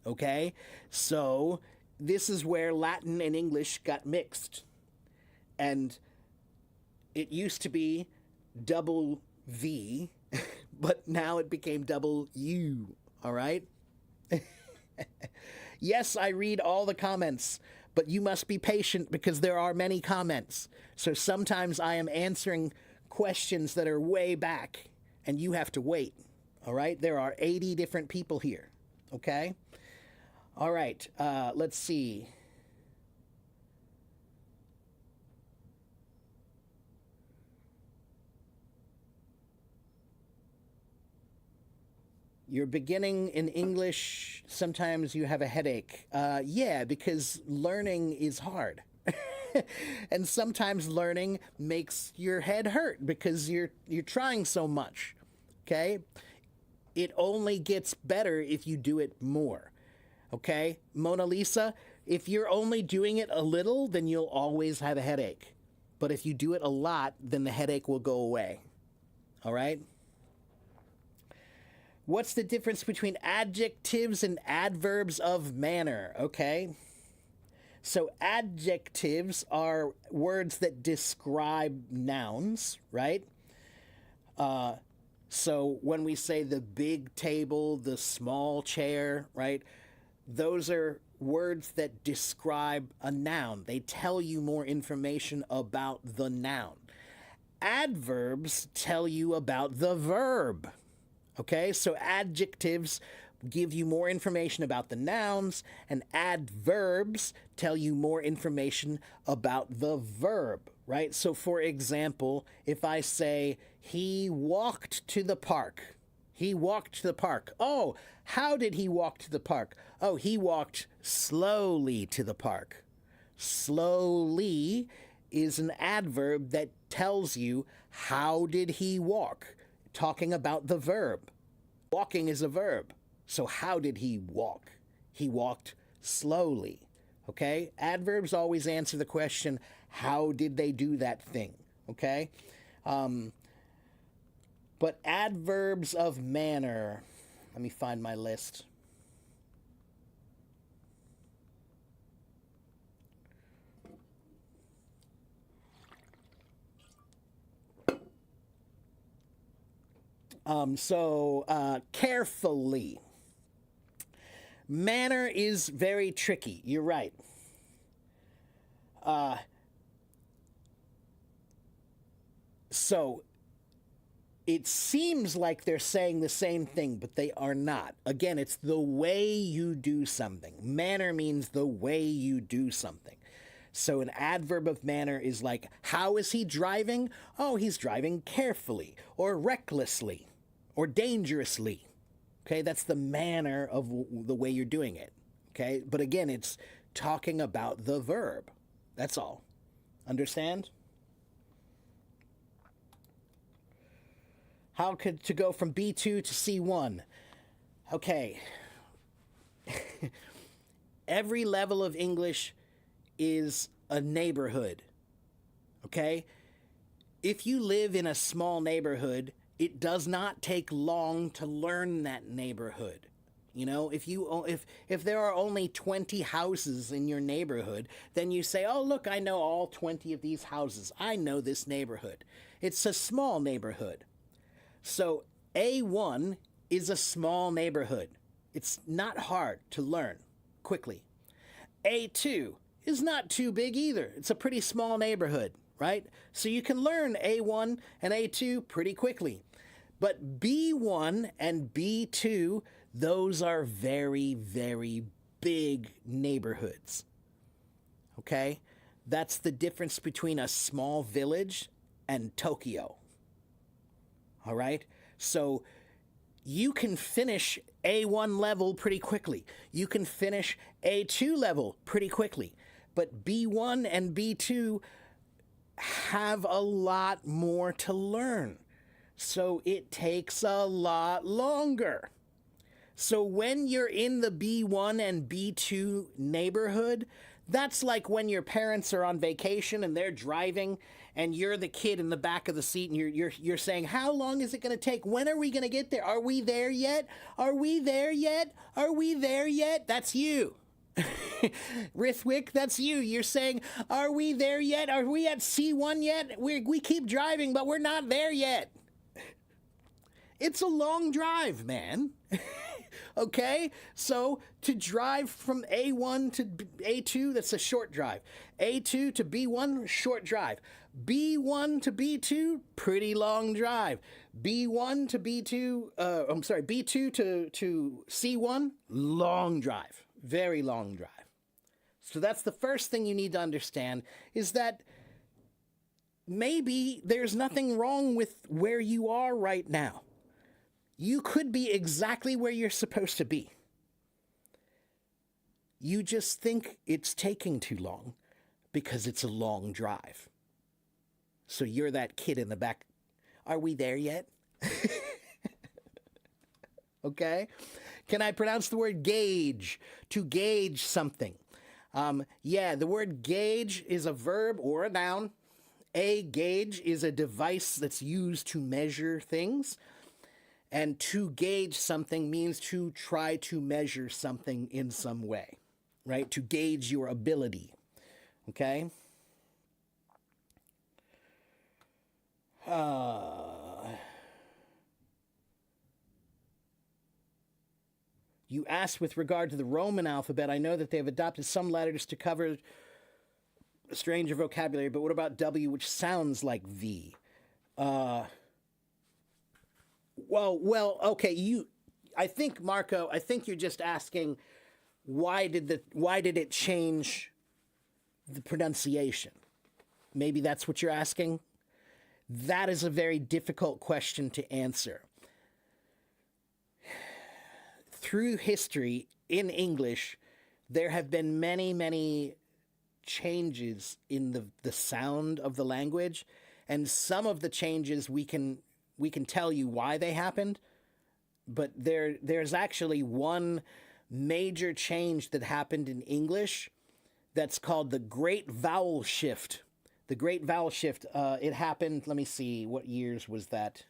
Okay? So this is where Latin and English got mixed. And it used to be double V, but now it became double U. All right? Yes, I read all the comments, but you must be patient because there are many comments. So sometimes I am answering questions that are way back, and you have to wait. All right? There are 80 different people here. Okay? All right. Let's see. You're beginning in English, sometimes you have a headache. Yeah, because learning is hard. And sometimes learning makes your head hurt because you're trying so much. Okay? It only gets better if you do it more. Okay? Mona Lisa, if you're only doing it a little, then you'll always have a headache. But if you do it a lot, then the headache will go away. All right? What's the difference between adjectives and adverbs of manner? Okay. So adjectives are words that describe nouns, right? So when we say the big table, the small chair, right? Those are words that describe a noun. They tell you more information about the noun. Adverbs tell you about the verb. Okay, so adjectives give you more information about the nouns, and adverbs tell you more information about the verb, right? So, for example, if I say, he walked to the park, he walked to the park. Oh, how did he walk to the park? Oh, he walked slowly to the park. Slowly is an adverb that tells you how did he walk, talking about the verb. Walking is a verb. So how did he walk? He walked slowly. Okay? Adverbs always answer the question, how did they do that thing? Okay? But adverbs of manner, let me find my list. Carefully. Manner is very tricky. You're right. So it seems like they're saying the same thing, but they are not. Again, it's the way you do something. Manner means the way you do something. So an adverb of manner is like, how is he driving? Oh, he's driving carefully or recklessly or dangerously. Okay, that's the manner of the way you're doing it. Okay, but again, it's talking about the verb. That's all. Understand? How could to go from B2 to C1? Okay. Every level of English is a neighborhood. Okay? If you live in a small neighborhood, it does not take long to learn that neighborhood. You know, if there are only 20 houses in your neighborhood, then you say, "Oh, look, I know all 20 of these houses. I know this neighborhood." It's a small neighborhood. So A1 is a small neighborhood. It's not hard to learn quickly. A2 is not too big either. It's a pretty small neighborhood, right? So you can learn A1 and A2 pretty quickly. But B1 and B2, those are very, very big neighborhoods. Okay? That's the difference between a small village and Tokyo. All right? So you can finish A1 level pretty quickly. You can finish A2 level pretty quickly. But B1 and B2 have a lot more to learn. So it takes a lot longer. So when you're in the B1 and B2 neighborhood, that's like when your parents are on vacation and they're driving and you're the kid in the back of the seat and you're saying, "How long is it going to take? When are we going to get there? Are we there yet? Are we there yet? Are we there yet?" That's you. Rithwick, that's you. You're saying, "Are we there yet? Are we at C1 yet? We keep driving, but we're not there yet." It's a long drive, man. Okay? So to drive from A1 to A2, that's a short drive. A2 to B1, short drive. B1 to B2, pretty long drive. B1 to B2, B2 to C1, long drive. Very long drive. So that's the first thing you need to understand, is that maybe there's nothing wrong with where you are right now. You could be exactly where you're supposed to be. You just think it's taking too long because it's a long drive. So you're that kid in the back. Are we there yet? Okay? Can I pronounce the word gauge? To gauge something. The word gauge is a verb or a noun. A gauge is a device that's used to measure things. And to gauge something means to try to measure something in some way, right? To gauge your ability, okay? You asked with regard to the Roman alphabet. I know that they have adopted some letters to cover stranger vocabulary, but what about W, which sounds like V? Okay. I think Marco. I think you're just asking why did it change the pronunciation? Maybe that's what you're asking. That is a very difficult question to answer. Through history in English, there have been many changes in the sound of the language, and some of the changes we can tell you why they happened, but there's actually one major change that happened in English that's called the Great Vowel Shift. The Great Vowel Shift. It happened. Let me see. What years was that?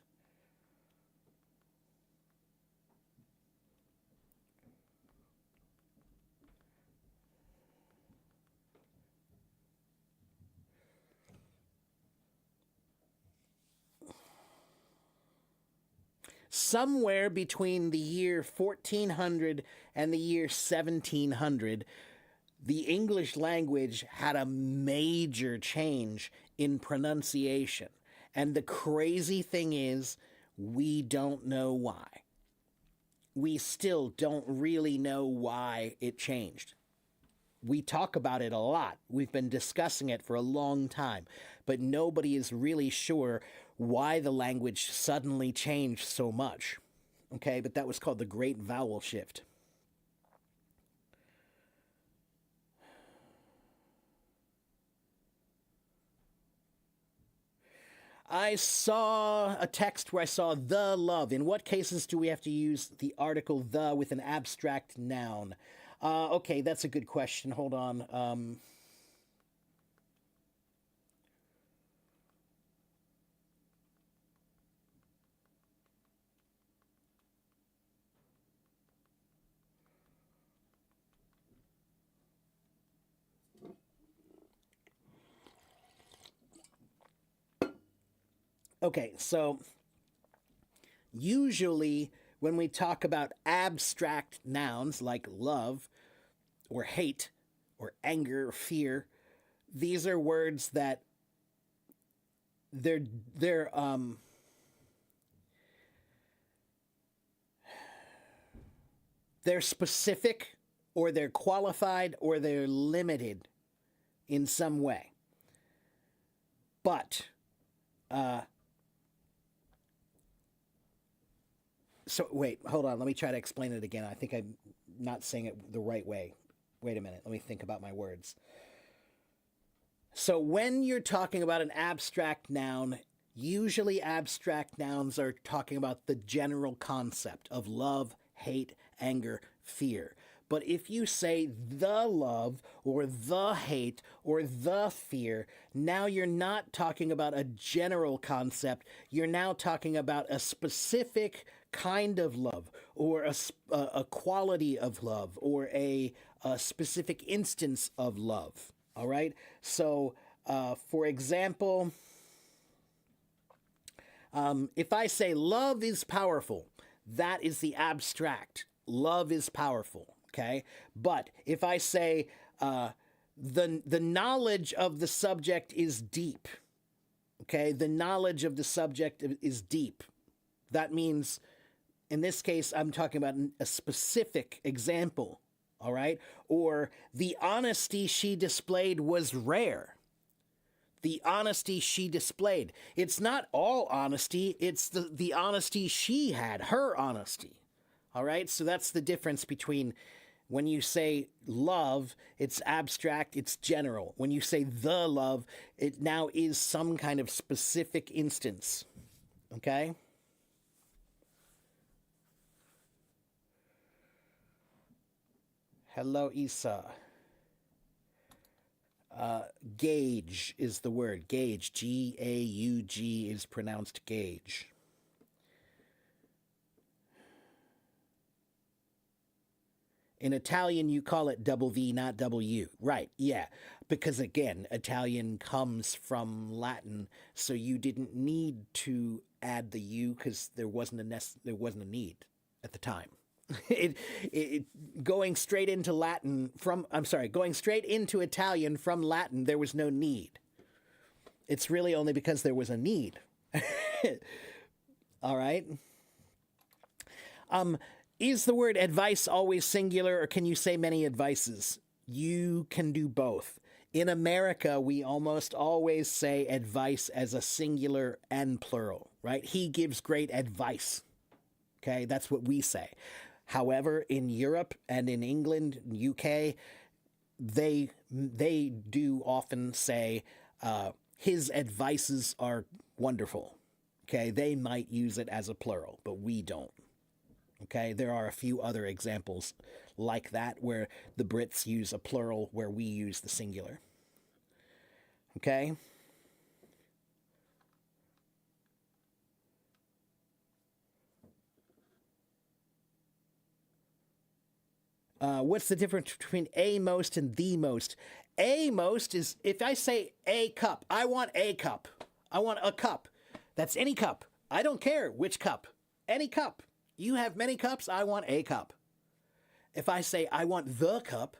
Somewhere between the year 1400 and the year 1700, the English language had a major change in pronunciation. And the crazy thing is, we don't know why. We still don't really know why it changed. We talk about it a lot. We've been discussing it for a long time, but nobody is really sure why the language suddenly changed so much. Okay, but that was called the Great Vowel Shift. I saw a text where I saw the love. In what cases do we have to use the article the with an abstract noun? Okay, that's a good question. Hold on. Okay, so usually when we talk about abstract nouns like love or hate or anger or fear, these are words that they're they're um they're specific or they're qualified or they're limited in some way. But so wait, hold on. Let me try to explain it again. I think I'm not saying it the right way. Wait a minute. Let me think about my words. So when you're talking about an abstract noun, usually abstract nouns are talking about the general concept of love, hate, anger, fear. But if you say the love or the hate or the fear, now you're not talking about a general concept. You're now talking about a specific kind of love or a quality of love or a specific instance of love. All right. So, for example, if I say love is powerful, that is the abstract. Love is powerful. Okay. But if I say the knowledge of the subject is deep, okay, the knowledge of the subject is deep. That means, in this case, I'm talking about a specific example. All right. Or the honesty she displayed was rare. The honesty she displayed. It's not all honesty, it's the honesty she had, her honesty. All right? So that's the difference between when you say love, it's abstract, it's general. When you say the love, it now is some kind of specific instance. Okay? Hello, Isa. Gauge is the word. Gauge. G-A-U-G is pronounced gauge. In Italian, you call it double V, not double U. Right, yeah. Because again, Italian comes from Latin, so you didn't need to add the U because there wasn't a need at the time. Going straight into Latin from, I'm sorry, going straight into Italian from Latin, there was no need. It's really only because there was a need. All right. Is the word advice always singular, or can you say many advices? You can do both. In America, we almost always say advice as a singular and plural, right? He gives great advice. Okay, that's what we say. However, in Europe and in England, UK, they do often say his advices are wonderful. Okay, they might use it as a plural, but we don't. Okay, there are a few other examples like that where the Brits use a plural where we use the singular. Okay? What's the difference between a most and the most? A most is if I say a cup, I want a cup. I want a cup. That's any cup. I don't care which cup. Any cup. You have many cups, I want a cup. If I say I want the cup,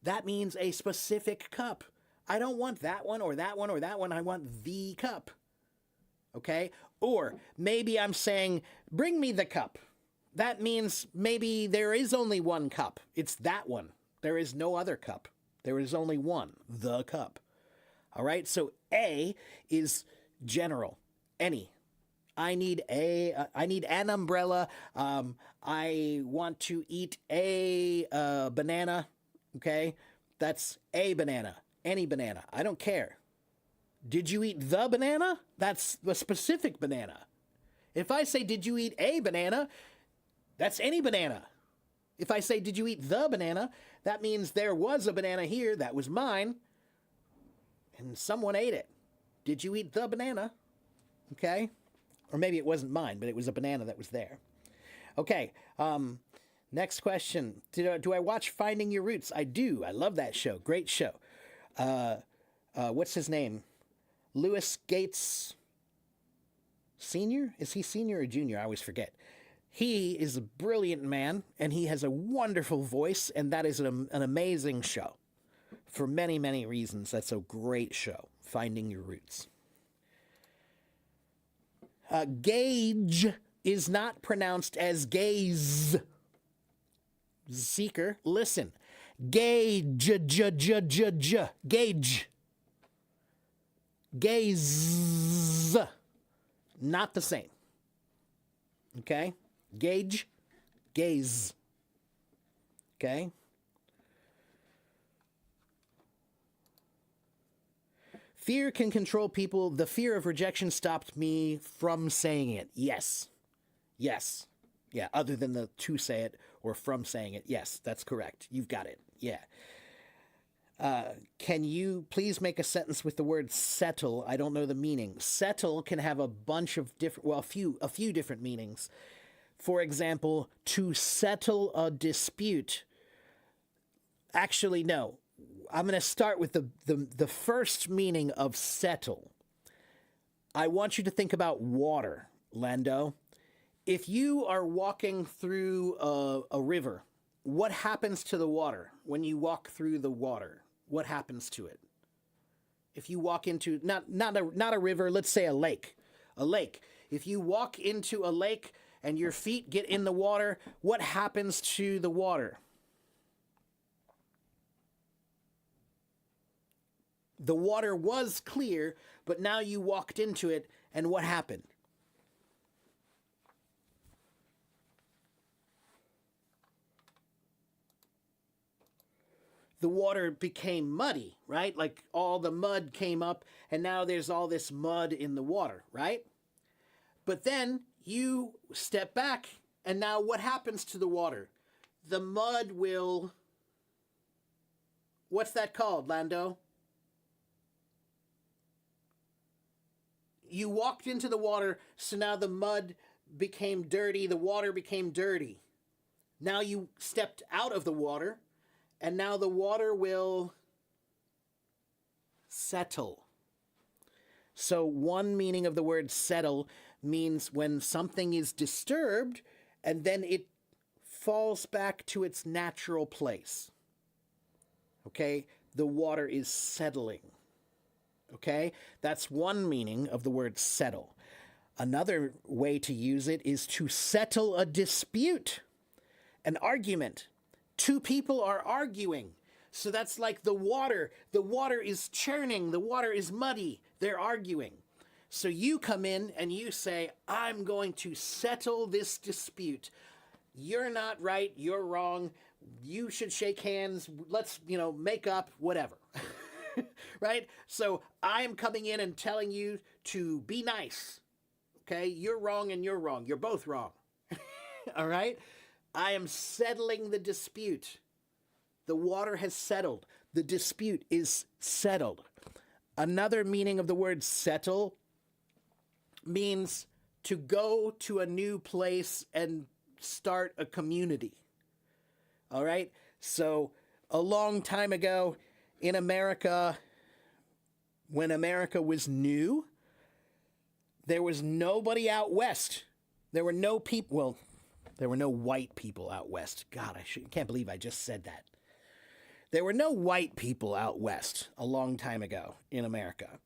that means a specific cup. I don't want that one or that one or that one. I want the cup. Okay? Or maybe I'm saying, bring me the cup. That means maybe there is only one cup. It's that one. There is no other cup. There is only one, the cup. All right? So a is general, any. I need an umbrella. I want to eat a banana. Okay? That's a banana. Any banana. I don't care. Did you eat the banana? That's the specific banana. If I say, did you eat a banana? That's any banana. If I say, did you eat the banana? That means there was a banana here that was mine, and someone ate it. Did you eat the banana? Okay? Or maybe it wasn't mine, but it was a banana that was there. Okay, next question. Do I watch Finding Your Roots? I do. I love that show. Great show. What's his name? Louis Gates Sr.? Is he senior or junior? I always forget. He is a brilliant man, and he has a wonderful voice, and that is an amazing show. For many, many reasons, that's a great show, Finding Your Roots. Gauge is not pronounced as gaze. Seeker, listen. Gauge, gauge. Gaze. Not the same. Okay? Gauge, gaze. Okay? Fear can control people. The fear of rejection stopped me from saying it. Yes. Yes. Yeah, other than the to say it or from saying it. Yes, that's correct. You've got it. Yeah. Can you please make a sentence with the word settle? I don't know the meaning. Settle can have a bunch of different, well, a few different meanings. For example, to settle a dispute. Actually, no. I'm going to start with the first meaning of settle. I want you to think about water, Lando. If you are walking through a river, what happens to the water when you walk through the water? What happens to it? If you walk into, not a river, let's say a lake. A lake. If you walk into a lake and your feet get in the water, what happens to the water? The water was clear, but now you walked into it, and what happened? The water became muddy, right? Like all the mud came up, and now there's all this mud in the water, right? But then you step back, and now what happens to the water? The mud will... What's that called, Lando? You walked into the water, so now the mud became dirty, the water became dirty. Now you stepped out of the water, and now the water will settle. So one meaning of the word settle means when something is disturbed, and then it falls back to its natural place. Okay? The water is settling. Okay? That's one meaning of the word settle. Another way to use it is to settle a dispute, an argument. Two people are arguing. So that's like the water. The water is churning. The water is muddy. They're arguing. So you come in and you say, I'm going to settle this dispute. You're not right. You're wrong. You should shake hands. Let's, make up, whatever. Right? So I am coming in and telling you to be nice. Okay? You're wrong and you're wrong. You're both wrong. All right? I am settling the dispute. The water has settled. The dispute is settled. Another meaning of the word settle means to go to a new place and start a community. All right? So a long time ago in America, when America was new, there was nobody out west. There were no people, well, there were no white people out west. God, can't believe I just said that. There were no white people out west a long time ago in America.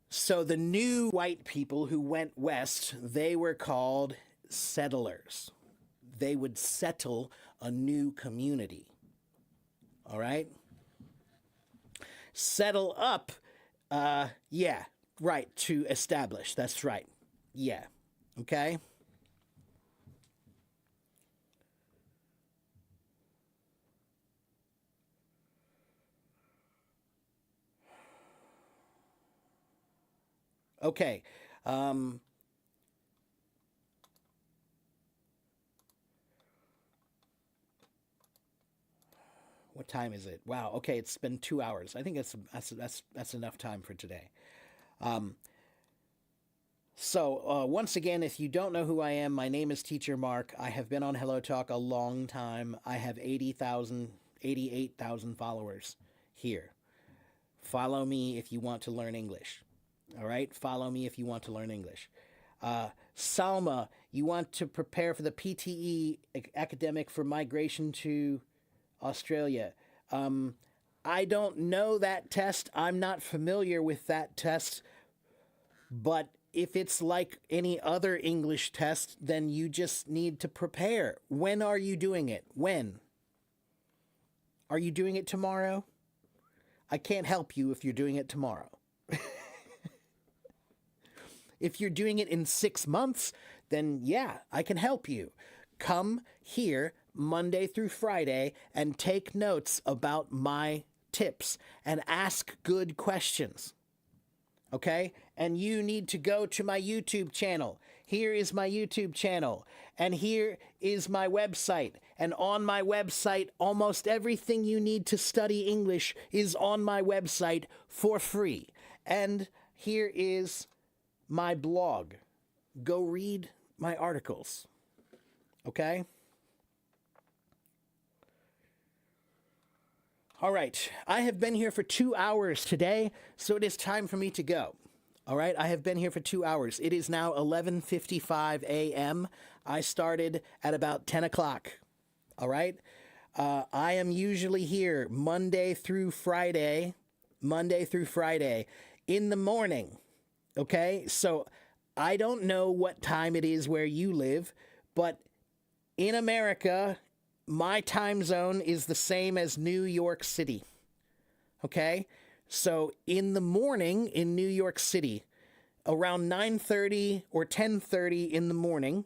So the new white people who went west, they were called settlers. They would settle a new community. All right? Settle up, yeah, right, to establish. That's right. Yeah. Okay? Okay. What time is it? Wow. Okay, it's been 2 hours. I think that's enough time for today. So once again, if you don't know who I am, my name is Teacher Mark. I have been on Hello Talk a long time. I have 88,000 followers here. Follow me if you want to learn English. All right? Follow me if you want to learn English. Salma, you want to prepare for the PTE academic for migration to Australia. I don't know that test. I'm not familiar with that test. But if it's like any other English test, then you just need to prepare. When are you doing it? When? Are you doing it tomorrow? I can't help you if you're doing it tomorrow. If you're doing it in 6 months, then yeah, I can help you. Come here Monday through Friday and take notes about my tips and ask good questions. Okay? And you need to go to my YouTube channel. Here is my YouTube channel. And here is my website. And on my website, almost everything you need to study English is on my website for free. And here is my blog. Go read my articles. Okay? All right. I have been here for 2 hours today, so it is time for me to go. All right? I have been here for 2 hours. It is now 11:55 a.m. I started at about 10 o'clock. All right? I am usually here Monday through Friday in the morning. Okay? So I don't know what time it is where you live, but in America, my time zone is the same as New York City. Okay? So in the morning in New York City, around 9:30 or 10:30 in the morning,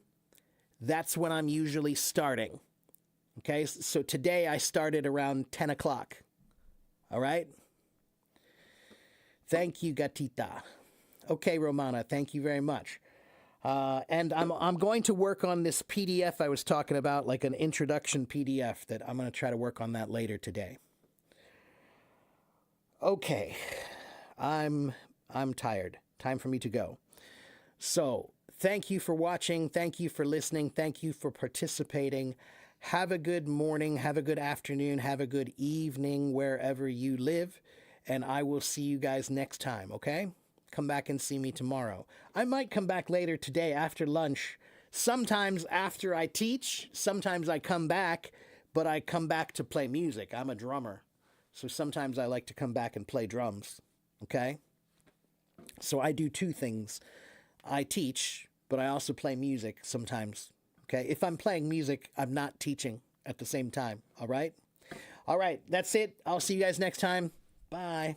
that's when I'm usually starting. Okay? So today I started around 10 o'clock. All right? Thank you, Gatita. Okay, Romana, thank you very much. And I'm going to work on this PDF I was talking about, like an introduction PDF that I'm going to try to work on that later today. Okay, I'm tired. Time for me to go. So thank you for watching. Thank you for listening. Thank you for participating. Have a good morning. Have a good afternoon. Have a good evening wherever you live. And I will see you guys next time, okay? Come back and see me tomorrow. I might come back later today after lunch. Sometimes after I teach, sometimes I come back, but I come back to play music. I'm a drummer. So sometimes I like to come back and play drums. Okay? So I do two things I teach, but I also play music sometimes. Okay. If I'm playing music, I'm not teaching at the same time. All right. All right. That's it. I'll see you guys next time. Bye.